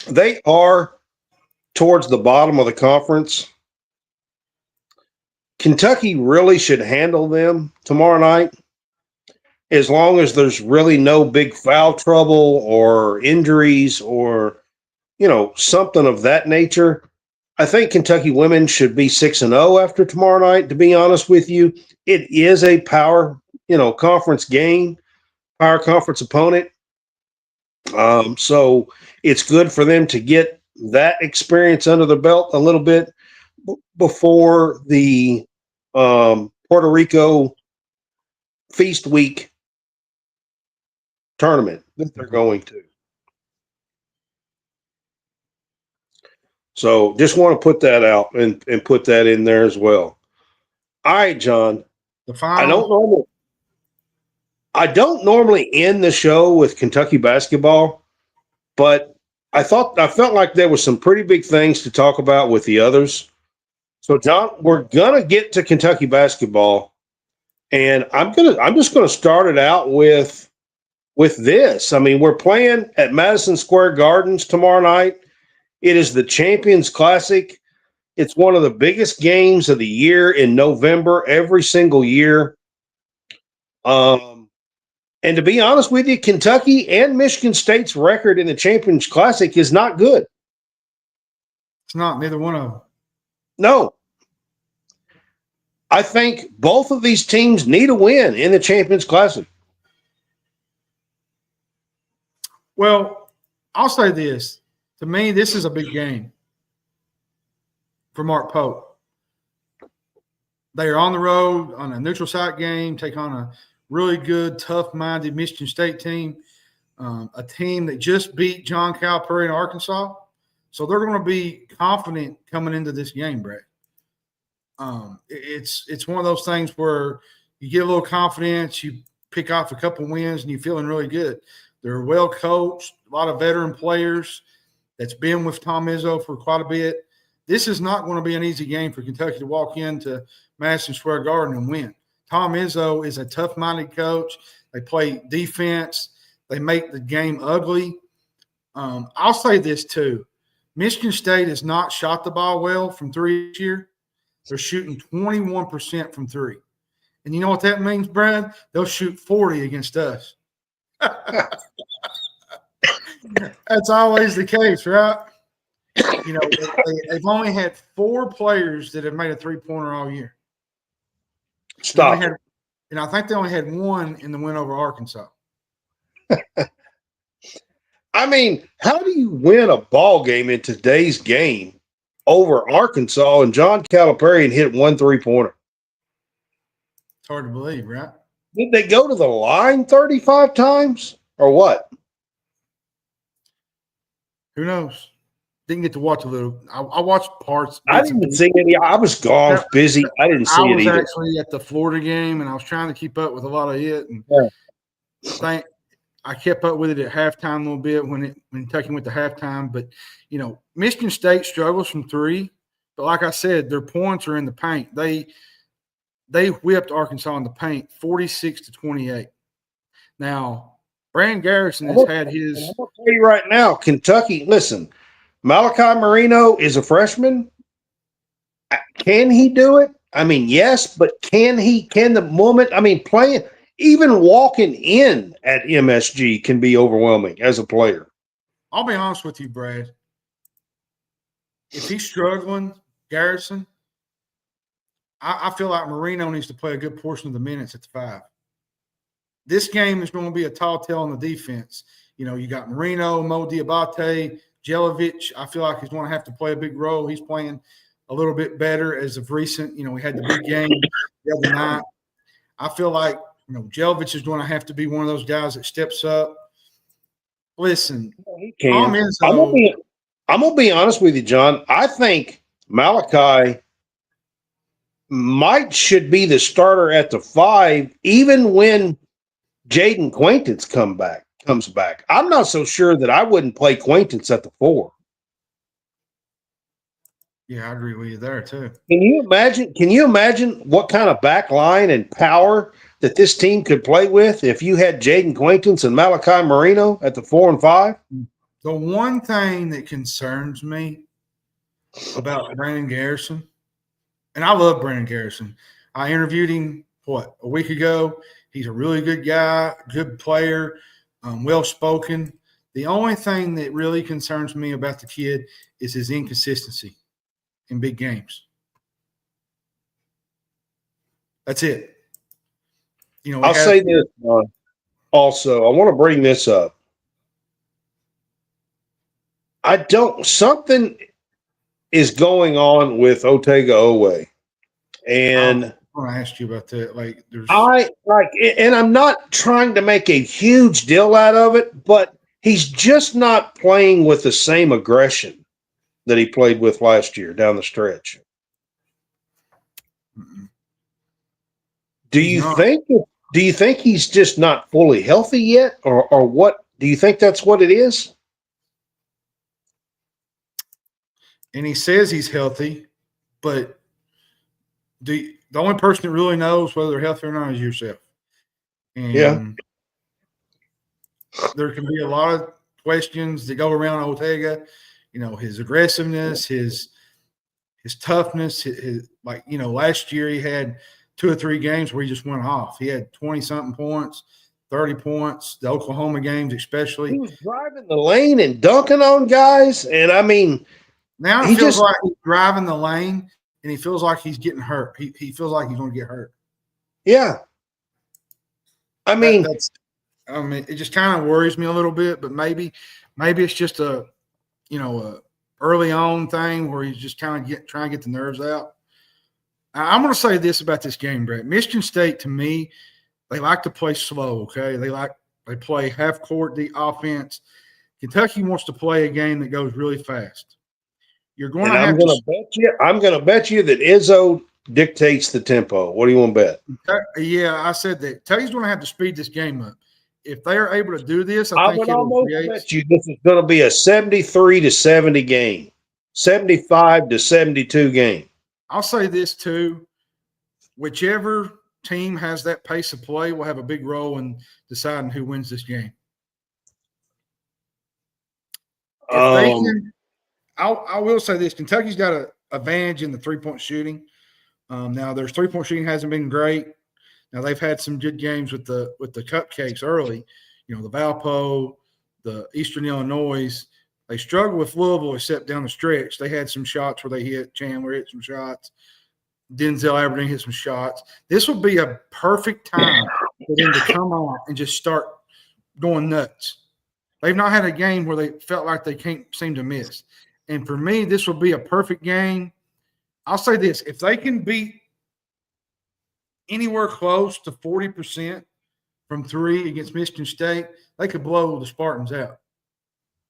They are towards the bottom of the conference. Kentucky really should handle them tomorrow night, as long as there's really no big foul trouble or injuries or, something of that nature. I think Kentucky women should be 6-0 after tomorrow night, to be honest with you. It is a power, conference game, power conference opponent. So it's good for them to get that experience under the belt a little bit before the Puerto Rico Feast Week tournament that they're going to. So just want to put that out and put that in there as well. All right, John. I don't normally end the show with Kentucky basketball, but I felt like there was some pretty big things to talk about with the others. So, John, we're gonna get to Kentucky basketball, and I'm just gonna start it out with this. I mean, we're playing at Madison Square Gardens tomorrow night. It is the Champions Classic. It's one of the biggest games of the year in November every single year. And to be honest with you, Kentucky and Michigan State's record in the Champions Classic is not good. It's not, neither one of them. No. I think both of these teams need a win in the Champions Classic. Well, I'll say this. To me, this is a big game for Mark Pope. They are on the road on a neutral site game, take on a really good, tough-minded Michigan State team, a team that just beat John Calipari in Arkansas. So they're going to be confident coming into this game, Brett. It's one of those things where you get a little confidence, you pick off a couple wins, and you're feeling really good. They're well coached, a lot of veteran players that's been with Tom Izzo for quite a bit. This is not going to be an easy game for Kentucky to walk into Madison Square Garden and win. Tom Izzo is a tough-minded coach. They play defense. They make the game ugly. I'll say this too. Michigan State has not shot the ball well from three this year. They're shooting 21% from three. And you know what that means, Brad? They'll shoot 40 against us. That's always the case, right? You know, they've only had 4 players that have made a three-pointer all year. Stop. And I think they only had 1 in the win over Arkansas. I mean, how do you win a ball game in today's game over Arkansas and John Calipari and hit 1 3-pointer? It's hard to believe, right? Did they go to the line 35 times or what? Who knows? Didn't get to watch a little. I watched parts. I didn't see any. I was gone, busy. I didn't see it either. I was actually at the Florida game, and I was trying to keep up with a lot of it. And I kept up with it at halftime a little bit when Kentucky went to halftime. But, you know, Michigan State struggles from three. But like I said, their points are in the paint. They whipped Arkansas in the paint 46-28. Now, Brandon Garrison has had his – I'm going to tell you right now, Kentucky, listen, Malachi Marino is a freshman. Can he do it? I mean, yes, but can the moment – I mean, playing – even walking in at MSG can be overwhelming as a player. I'll be honest with you, Brad. If he's struggling, Garrison, I feel like Marino needs to play a good portion of the minutes at the 5. This game is going to be a tall tale on the defense. You know, you got Marino, Mo Diabate, Jelovic. I feel like he's going to have to play a big role. He's playing a little bit better as of recent. You know, we had the big game the other night. I feel like, you know, Jelovic is going to have to be one of those guys that steps up. Listen, he can. I'm going to be honest with you, John. I think Malachi should be the starter at the 5, even when Jaden Quaintance comes back. I'm not so sure that I wouldn't play Quaintance at the 4. Yeah, I agree with you there too. Can you imagine what kind of back line and power that this team could play with if you had Jaden Quaintance and Malachi Marino at the 4 and 5? The one thing that concerns me about Brandon Garrison, and I love Brandon Garrison. I interviewed him, a week ago. He's a really good guy, good player, well-spoken. The only thing that really concerns me about the kid is his inconsistency in big games. That's it. You know, I'll say this also. I want to bring this up. Something is going on with Otega Owe. And I want to ask you about that. and I'm not trying to make a huge deal out of it, but he's just not playing with the same aggression that he played with last year down the stretch. Do you think he's just not fully healthy yet, or what? Do you think that's what it is? and he says he's healthy, but the only person that really knows whether they're healthy or not is yourself. And Yeah. there can be a lot of questions that go around Ortega, his aggressiveness, his toughness, like, last year he had 2 or 3 games where he just went off. He had 20-something points, 30 points, the Oklahoma games especially. He was driving the lane and dunking on guys. And I mean, now it he feels just like he's driving the lane and he feels like he's getting hurt. He feels like he's going to get hurt. yeah. I mean, it just kind of worries me a little bit, but maybe it's just a early on thing where he's just kind of trying to get the nerves out. I'm going to say this about this game, Brett. Michigan State, to me, they like to play slow. Okay, they play half court deep offense. Kentucky wants to play a game that goes really fast. You're going to have I'm going to bet you that Izzo dictates the tempo. What do you want to bet? Yeah, I said that Kentucky's going to have to speed this game up. If they are able to do this, I think would it'll almost create. bet you this is going to be a 73-70 game, 75-72 game. I'll say this too: whichever team has that pace of play will have a big role in deciding who wins this game. If they can, I will say this: Kentucky's got an advantage in the 3-point shooting. Now their 3-point shooting hasn't been great. Now they've had some good games with the cupcakes early. The Valpo, the Eastern Illinois. They struggled with Louisville except down the stretch. They had some shots where they hit. Chandler hit some shots. Denzel Aberdeen hit some shots. This would be a perfect time for them to come on and just start going nuts. They've not had a game where they felt like they can't seem to miss. And for me, this will be a perfect game. I'll say this: if they can beat anywhere close to 40% from 3 against Michigan State, they could blow the Spartans out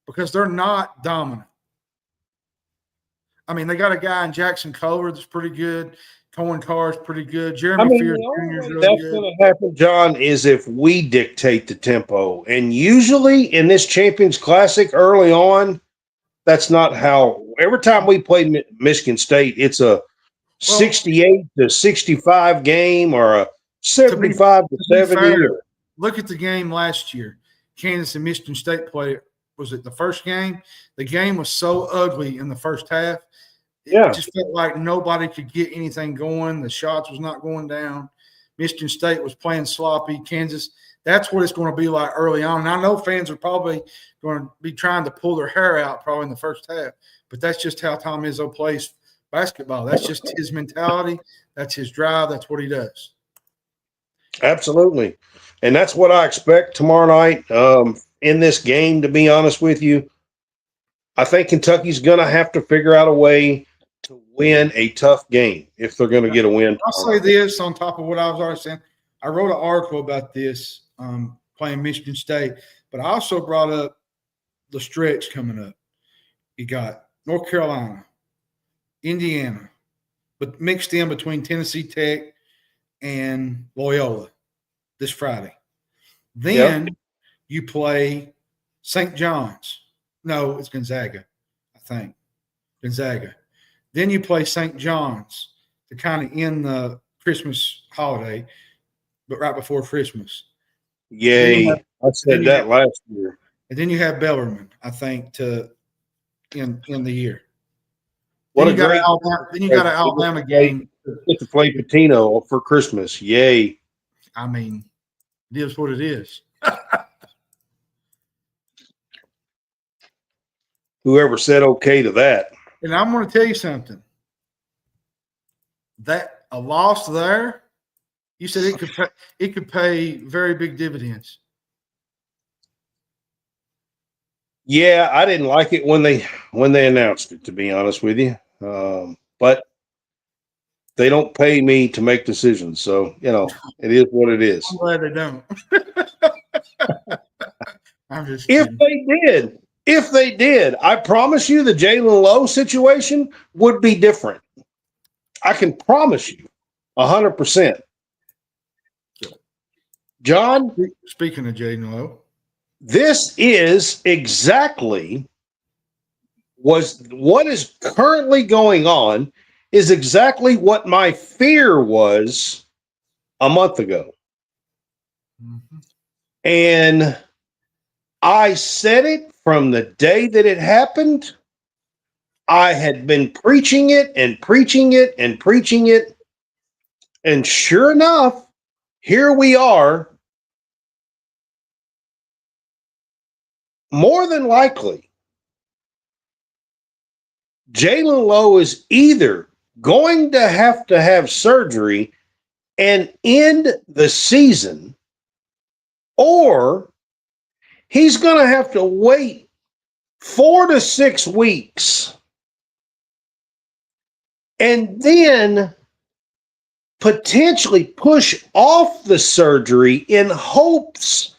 because they're not dominant. I mean, they got a guy in Jackson Kohler that's pretty good. Cohen Carr's pretty good. Jeremy Fears Jr. is really that's good. going to happen, John, is if we dictate the tempo. And usually in this Champions Classic early on, that's not how – every time we play Michigan State, it's a 68-65 game or a 75-70. Look at the game last year. Kansas and Michigan State played. Was it the first game? The game was so ugly in the first half. It just felt like nobody could get anything going. The shots was not going down. Michigan State was playing sloppy. Kansas, that's what it's going to be like early on. And I know fans are probably going to be trying to pull their hair out probably in the first half, but that's just how Tom Izzo plays basketball. That's just his mentality. That's his drive. That's what he does. Absolutely. And that's what I expect tomorrow night in this game, to be honest with you. I think Kentucky's going to have to figure out a way to win a tough game if they're going to get a win. I'll say this on top of what I was already saying. I wrote an article about this playing Michigan State, but I also brought up the stretch coming up. You got North Carolina, Indiana, but mixed in between Tennessee Tech and Loyola this Friday. Then you play St. John's. No, it's Gonzaga, I think. Gonzaga. Then you play St. John's to kind of end the Christmas holiday, but right before Christmas. Yay. I said that last year. And then you have Bellarmine, I think, to end the year. What then a great you got an Alabama game. Get to play Patino for Christmas. Yay. I mean, it is what it is. Whoever said okay to that. And I'm going to tell you something. That a loss there, you said it could pay very big dividends. Yeah, I didn't like it when they announced it, to be honest with you. But they don't pay me to make decisions, so it is what it is. I'm glad they don't. I'm just kidding. If they did, I promise you the Jalen Lowe situation would be different. I can promise you 100%. John? Speaking of Jalen Lowe. This is exactly was what is currently going on is exactly what my fear was a month ago. Mhm. And I said it from the day that it happened. I had been preaching it and preaching it and preaching it. And sure enough, here we are. More than likely, Jalen Lowe is either going to have surgery and end the season, or he's going to have to wait 4 to 6 weeks and then potentially push off the surgery in hopes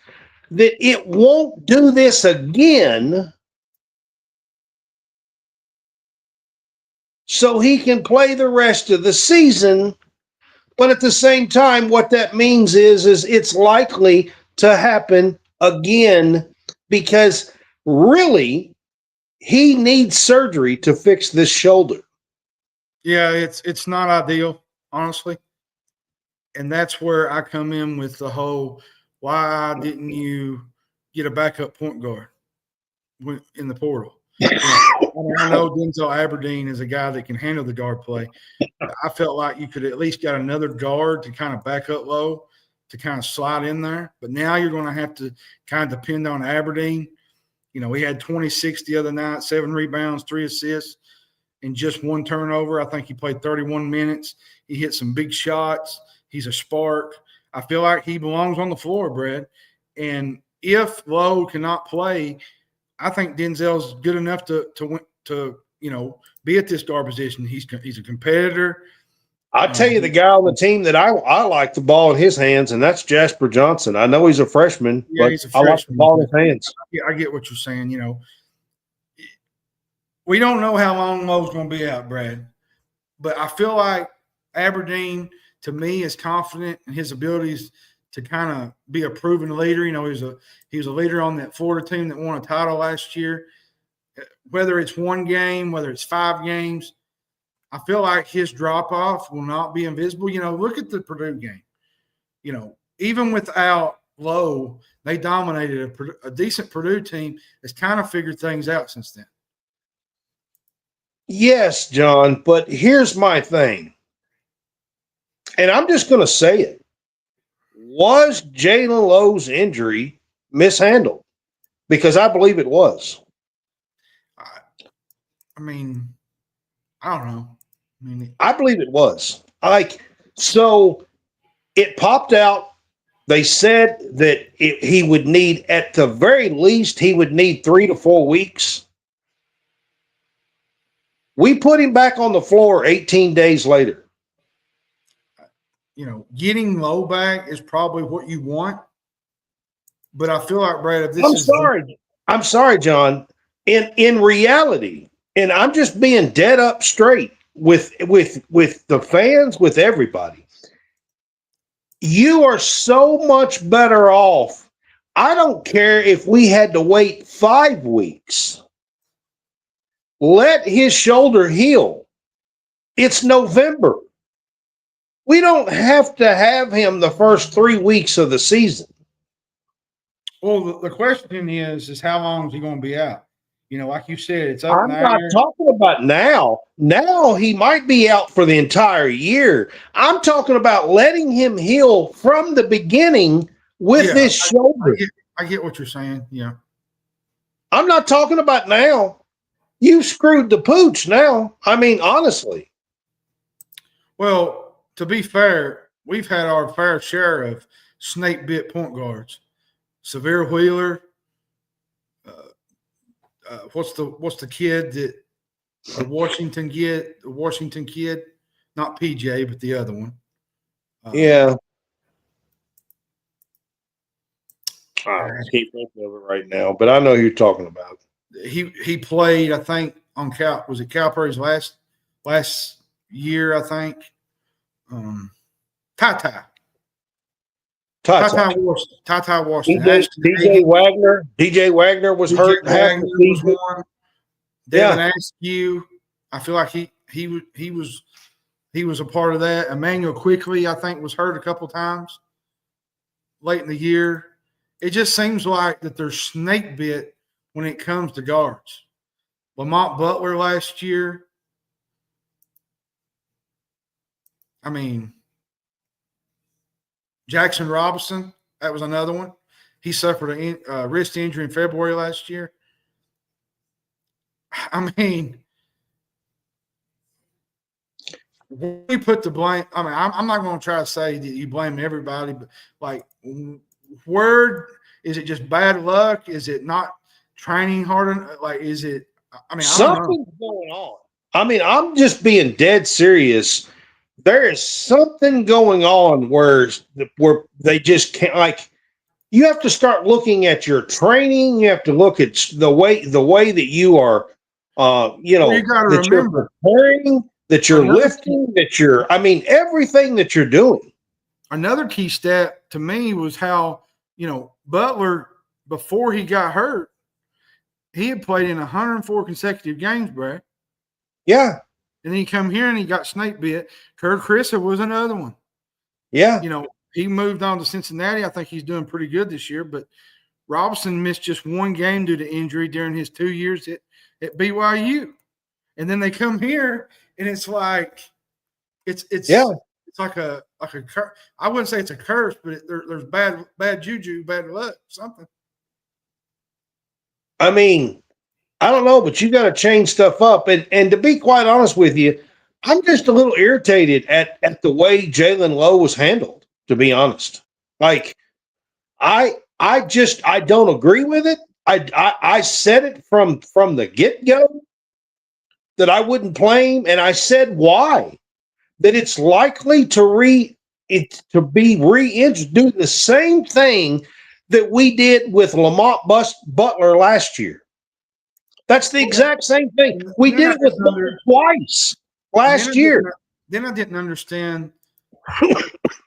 that it won't do this again so he can play the rest of the season. But at the same time, what that means is it's likely to happen again because really he needs surgery to fix this shoulder. Yeah, it's not ideal, honestly. And that's where I come in with the whole, why didn't you get a backup point guard in the portal? I know Denzel Aberdeen is a guy that can handle the guard play. I felt like you could at least get another guard to kind of back up low, to kind of slide in there. But now you're going to have to kind of depend on Aberdeen. You know, he had 26 the other night, 7 rebounds, 3 assists, and just 1 turnover. I think he played 31 minutes. He hit some big shots. He's a spark. I feel like he belongs on the floor, Brad. And if Lowe cannot play, I think Denzel's good enough to be at this guard position. He's a competitor. I'll tell you the guy on the team that I like the ball in his hands, and that's Jasper Johnson. I know he's a freshman, but he's a freshman. I like the ball in his hands. I get what you're saying. You know, we don't know how long Lowe's going to be out, Brad, but I feel like Aberdeen, to me, is confident in his abilities to kind of be a proven leader. You know, he was a leader on that Florida team that won a title last year. Whether it's 1 game, whether it's 5 games, I feel like his drop-off will not be invisible. You know, look at the Purdue game. You know, even without Lowe, they dominated a decent Purdue team that's kind of figured things out since then. Yes, John, but here's my thing. And I'm just going to say it. Was Jalen Lowe's injury mishandled? Because I believe it was. I mean, I don't know. I believe it was. So it popped out. They said that he would need, at the very least, he would need 3 to 4 weeks. We put him back on the floor 18 days later. You know, getting Lowe back is probably what you want. But I feel like, Brad, if this I'm sorry, John. In reality, and I'm just being dead up straight with the fans, with everybody. You are so much better off. I don't care if we had to wait 5 weeks. Let his shoulder heal. It's November. We don't have to have him the first 3 weeks of the season. Well, the question is how long is he going to be out? You know, like you said, it's up I'm not talking about now. Now he might be out for the entire year. I'm talking about letting him heal from the beginning with his shoulder. I get what you're saying. Yeah. I'm not talking about now. You screwed the pooch now. I mean, honestly. Well, to be fair, we've had our fair share of snake bit point guards. Severe Wheeler. What's the kid that the Washington kid, not PJ, but the other one. Yeah. I can't think of it right now, but I know who you're talking about. He played, I think, on was it Calipari's last year, I think. Ty Washington. DJ Wagner was hurt half the season. Devin Askew, I feel like he was a part of that. Emmanuel Quickly, I think, was hurt a couple times late in the year. It just seems like that they're snake bit when it comes to guards. Lamont Butler last year, I mean, Jackson Robinson, that was another one. He suffered a wrist injury in February last year. I mean, we put the blame. I mean, I'm not going to try to say that you blame everybody, but like, where is it just bad luck? Is it not training hard enough? Like, is it? I mean, something's going on. I mean, I'm just being dead serious. There is something going on where they just can't. Like, you have to start looking at your training. You have to look at the way that you are. You know, you got to that remember you're preparing, that you're lifting, that you're. I mean, everything that you're doing. Another key stat to me was how, Butler, before he got hurt, he had played in 104 consecutive games, Brad. Yeah. And then he come here and he got snake bit. Kurt Krissa was another one. Yeah. He moved on to Cincinnati. I think he's doing pretty good this year, but Robinson missed just one game due to injury during his 2 years at BYU. And then they come here and it's like it's like a curse. I wouldn't say it's a curse, but there's bad juju, bad luck, something. I mean, I don't know, but you got to change stuff up. And to be quite honest with you, I'm just a little irritated at the way Jalen Lowe was handled, to be honest. Like, I don't agree with it. I said it from the get-go that I wouldn't play him, and I said why. That it's likely to be reintroduced, doing the same thing that we did with Lamont Butler last year. That's the exact same thing. We did it with Butler twice last year. Then I didn't understand.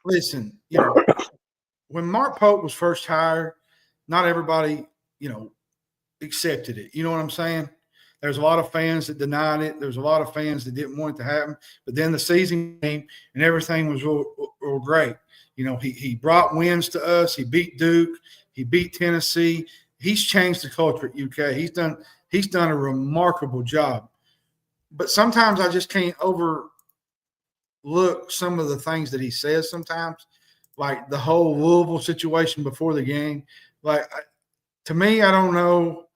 Listen, when Mark Pope was first hired, not everybody, accepted it. You know what I'm saying? There's a lot of fans that denied it. There's a lot of fans that didn't want it to happen. But then the season came and everything was real great. He brought wins to us. He beat Duke. He beat Tennessee. He's changed the culture at UK. He's done a remarkable job. But sometimes I just can't overlook some of the things that he says sometimes, like the whole Louisville situation before the game. Like, to me, I don't know.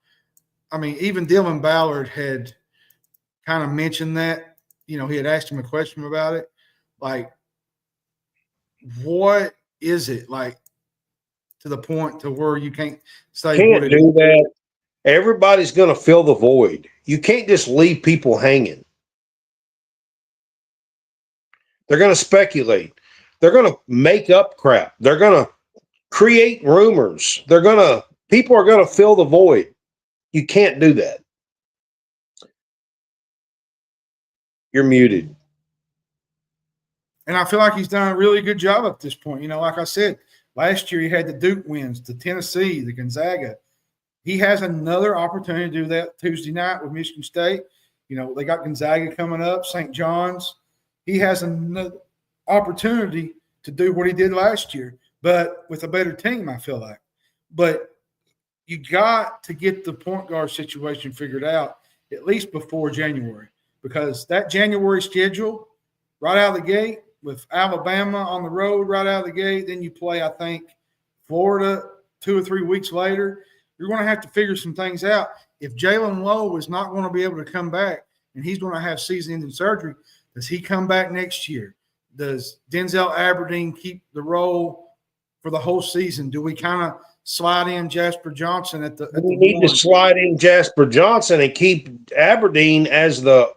I mean, even Dylan Ballard had kind of mentioned that. He had asked him a question about it. Like, what is it, like, to the point to where you can't say Can't do that. Everybody's going to fill the void. You can't just leave people hanging. They're going to speculate. They're going to make up crap. They're going to create rumors. People are going to fill the void. You can't do that. You're muted. And I feel like he's done a really good job at this point. Like I said, last year he had the Duke wins, the Tennessee, the Gonzaga. He has another opportunity to do that Tuesday night with Michigan State. They got Gonzaga coming up, St. John's. He has another opportunity to do what he did last year, but with a better team, I feel like. But you got to get the point guard situation figured out at least before January, because that January schedule right out of the gate with Alabama on the road right out of the gate, then you play, I think, Florida 2 or 3 weeks later. You're going to have to figure some things out. If Jalen Lowe is not going to be able to come back and he's going to have season-ending surgery, does he come back next year? Does Denzel Aberdeen keep the role for the whole season? Do we kind of slide in Jasper Johnson at the we need to slide in Jasper Johnson and keep Aberdeen as the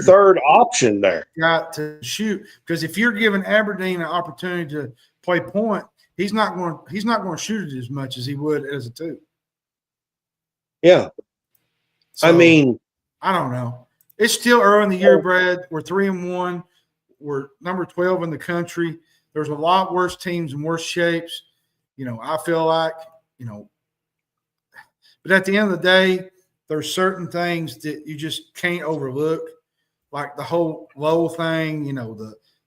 third option there. Got to shoot, because if you're giving Aberdeen an opportunity to play point, he's not going to shoot it as much as he would as a 2. Yeah. So, I mean, I don't know. It's still early in the year, Brad. We're 3-1. We're number 12 in the country. There's a lot worse teams and worse shapes. I feel like, but at the end of the day, there's certain things that you just can't overlook, like the whole Lowell thing.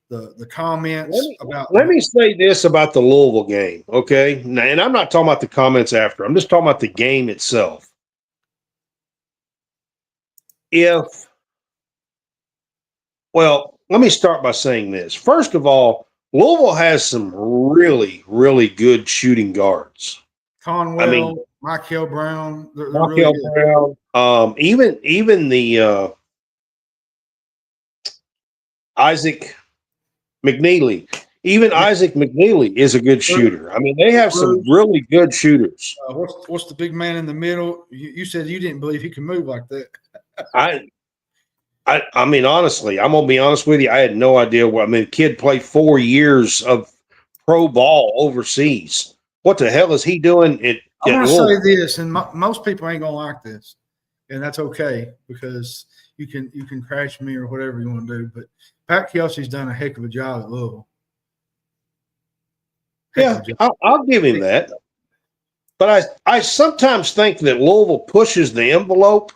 The comments about. Let me say this about the Louisville game, okay? And I'm not talking about the comments after. I'm just talking about the game itself. Let me start by saying this. First of all, Louisville has some really, really good shooting guards. Conwell, Michael Brown, they're really good. Brown, even the Isaac McNeely. Even Isaac McNeely is a good shooter. I mean, they have some really good shooters. What's the big man in the middle? You said you didn't believe he could move like that. I mean, honestly, I'm gonna be honest with you. I had no idea what. I mean, the kid played 4 years of pro ball overseas. What the hell is he doing? I want to say this, and most people ain't gonna like this, and that's okay because you can crash me or whatever you want to do. But Pat Kelsey's done a heck of a job at Louisville. I'll give him that. But I sometimes think that Louisville pushes the envelope.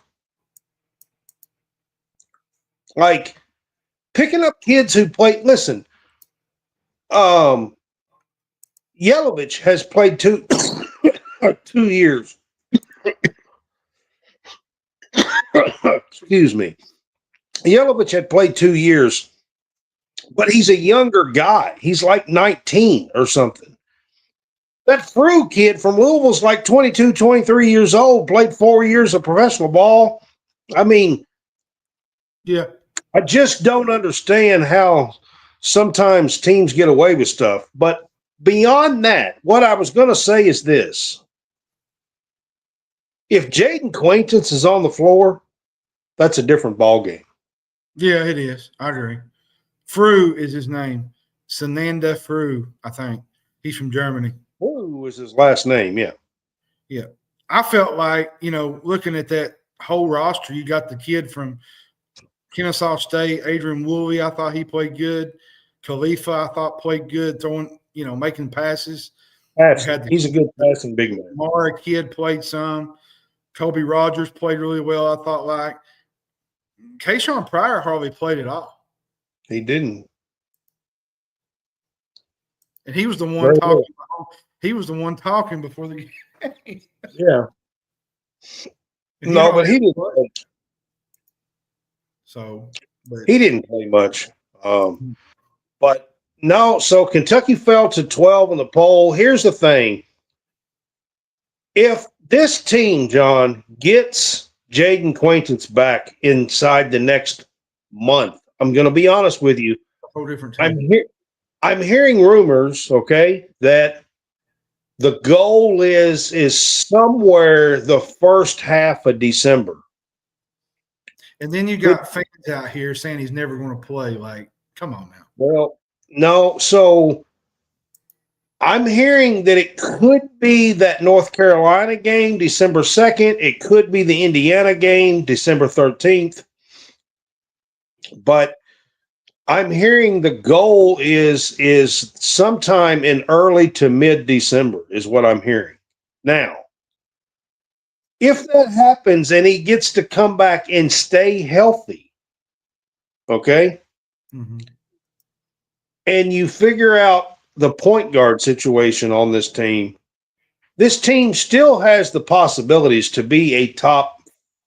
Like picking up kids who play. Listen, Yelovich has played 2 years. Excuse me. Yelovich had played 2 years, but he's a younger guy. He's like 19 or something. That thru kid from Louisville's like 22, 23 years old, played 4 years of professional ball. I mean, yeah. I just don't understand how sometimes teams get away with stuff. But beyond that, what I was going to say is this. If Jaden Quaintance is on the floor, that's a different ballgame. Yeah, it is. I agree. Thru is his name. Sananda Thru, I think. He's from Germany. Thru was his last name, yeah. Yeah. I felt like, looking at that whole roster, you got the kid from Kennesaw State, Adrian Woolley, I thought he played good. Khalifa, I thought played good, throwing, making passes. He's a good passing big man. Mara kid played some. Kobe Rogers played really well, I thought like. Kayshawn Pryor hardly played at all. He didn't. And he was the one talking. He was the one talking before the game. Yeah. No, but he didn't play. He didn't play much. But no, so Kentucky fell to 12 in the poll. Here's the thing. If this team, John, gets Jaden Quaintance back inside the next month, I'm going to be honest with you. Whole different team. I'm hearing rumors, okay, that the goal is somewhere the first half of December. And then you got fans out here saying he's never going to play. Like, come on now. Well, no. So I'm hearing that it could be that North Carolina game, December 2nd. It could be the Indiana game, December 13th. But I'm hearing the goal is sometime in early to mid-December is what I'm hearing. Now, if that happens and he gets to come back and stay healthy, okay, and you figure out the point guard situation on this team still has the possibilities to be a top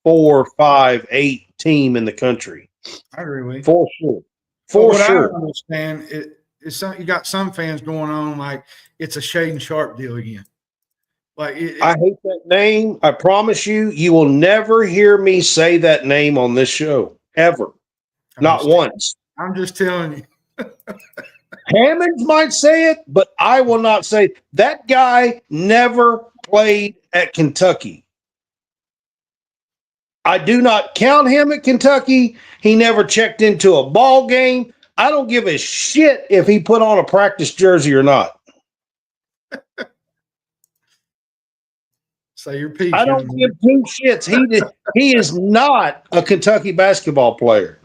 4, 5, 8 team in the country. I agree with you. For sure. What I don't understand is you got some fans going on like it's a Shaden Sharp deal again. Like I hate that name. I promise you will never hear me say that name on this show ever. Not once. I'm just telling you. Hammonds might say it, but I will not say it. That guy never played at Kentucky. I do not count him at Kentucky. He never checked into a ball game. I don't give a shit if he put on a practice jersey or not. Say your piece. I don't give 2 shits. He is not a Kentucky basketball player.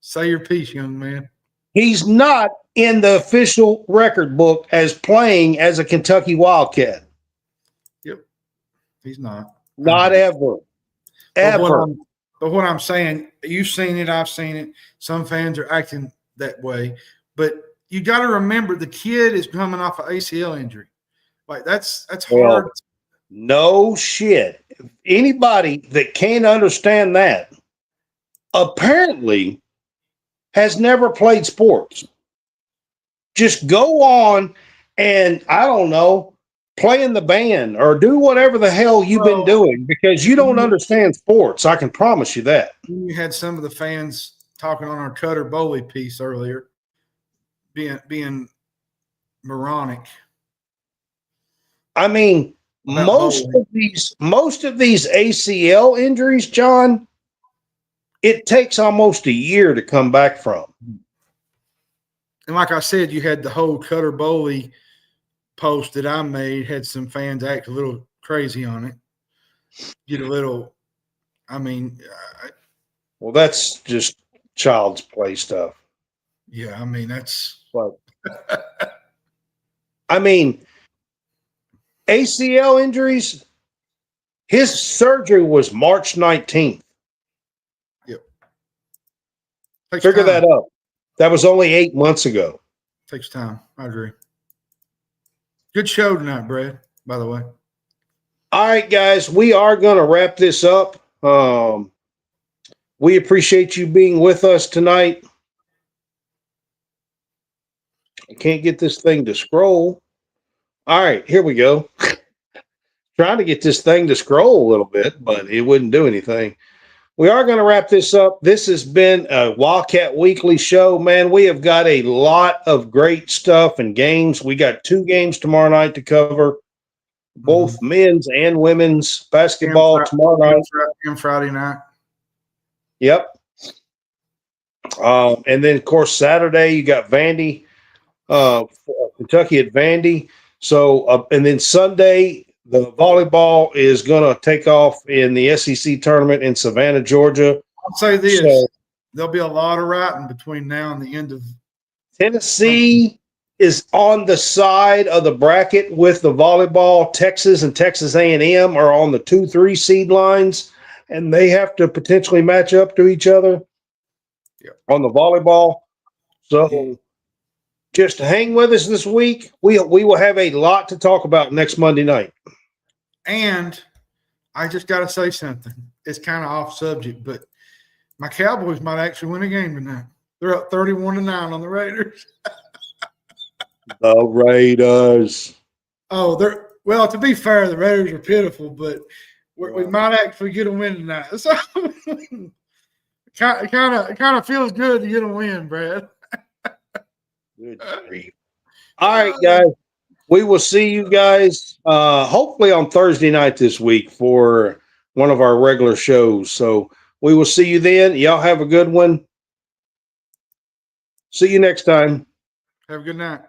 Say your piece, young man. He's not in the official record book as playing as a Kentucky Wildcat. Yep. He's not. Not ever. ever. But what I'm saying, you've seen it, I've seen it. Some fans are acting that way, but you got to remember the kid is coming off an ACL injury. Like that's Well, hard. no shit. Anybody that can't understand that apparently has never played sports. Just go on and, I don't know, play in the band or do whatever the hell you've been doing because you don't understand sports. I can promise you that. You had some of the fans talking on our Cutter Bowley piece earlier, being moronic. I mean, most of these ACL injuries, John, it takes almost a year to come back from. And like I said, you had the whole Cutter Bowley post that I made, had some fans act a little crazy on it. Get a little, well, that's just child's play stuff. Yeah, I mean, that's. But, I mean, ACL injuries, his surgery was March 19th. Yep. Figure that out. That was only 8 months ago. Takes time. I agree. Good show tonight, Brad, by the way. All right, guys, we are going to wrap this up. We appreciate you being with us tonight. I can't get this thing to scroll. All right, here we go. Trying to get this thing to scroll a little bit, but it wouldn't do anything. We are going to wrap this up. This has been a Wildcat Weekly show, man. We have got a lot of great stuff and games. We got 2 games tomorrow night to cover, both men's and women's basketball tomorrow night. And Friday night. Yep. And then, of course, Saturday, you got Vandy, Kentucky at Vandy. So, and then Sunday, the volleyball is going to take off in the SEC tournament in Savannah, Georgia. I'll say this. So, there'll be a lot of writing between now and the end of Tennessee is on the side of the bracket with the volleyball. Texas and Texas A&M are on the 2-3 seed lines, and they have to potentially match up to each other on the volleyball. So just hang with us this week. We will have a lot to talk about next Monday night. And I just got to say something. It's kind of off subject, but my Cowboys might actually win a game tonight. They're up 31-9 on the Raiders. The Raiders. Oh, to be fair, the Raiders are pitiful, but we might actually get a win tonight. So kind of feels good to get a win, Brad. Good grief. All right, guys. We will see you guys hopefully on Thursday night this week for one of our regular shows. So we will see you then. Y'all have a good one. See you next time. Have a good night.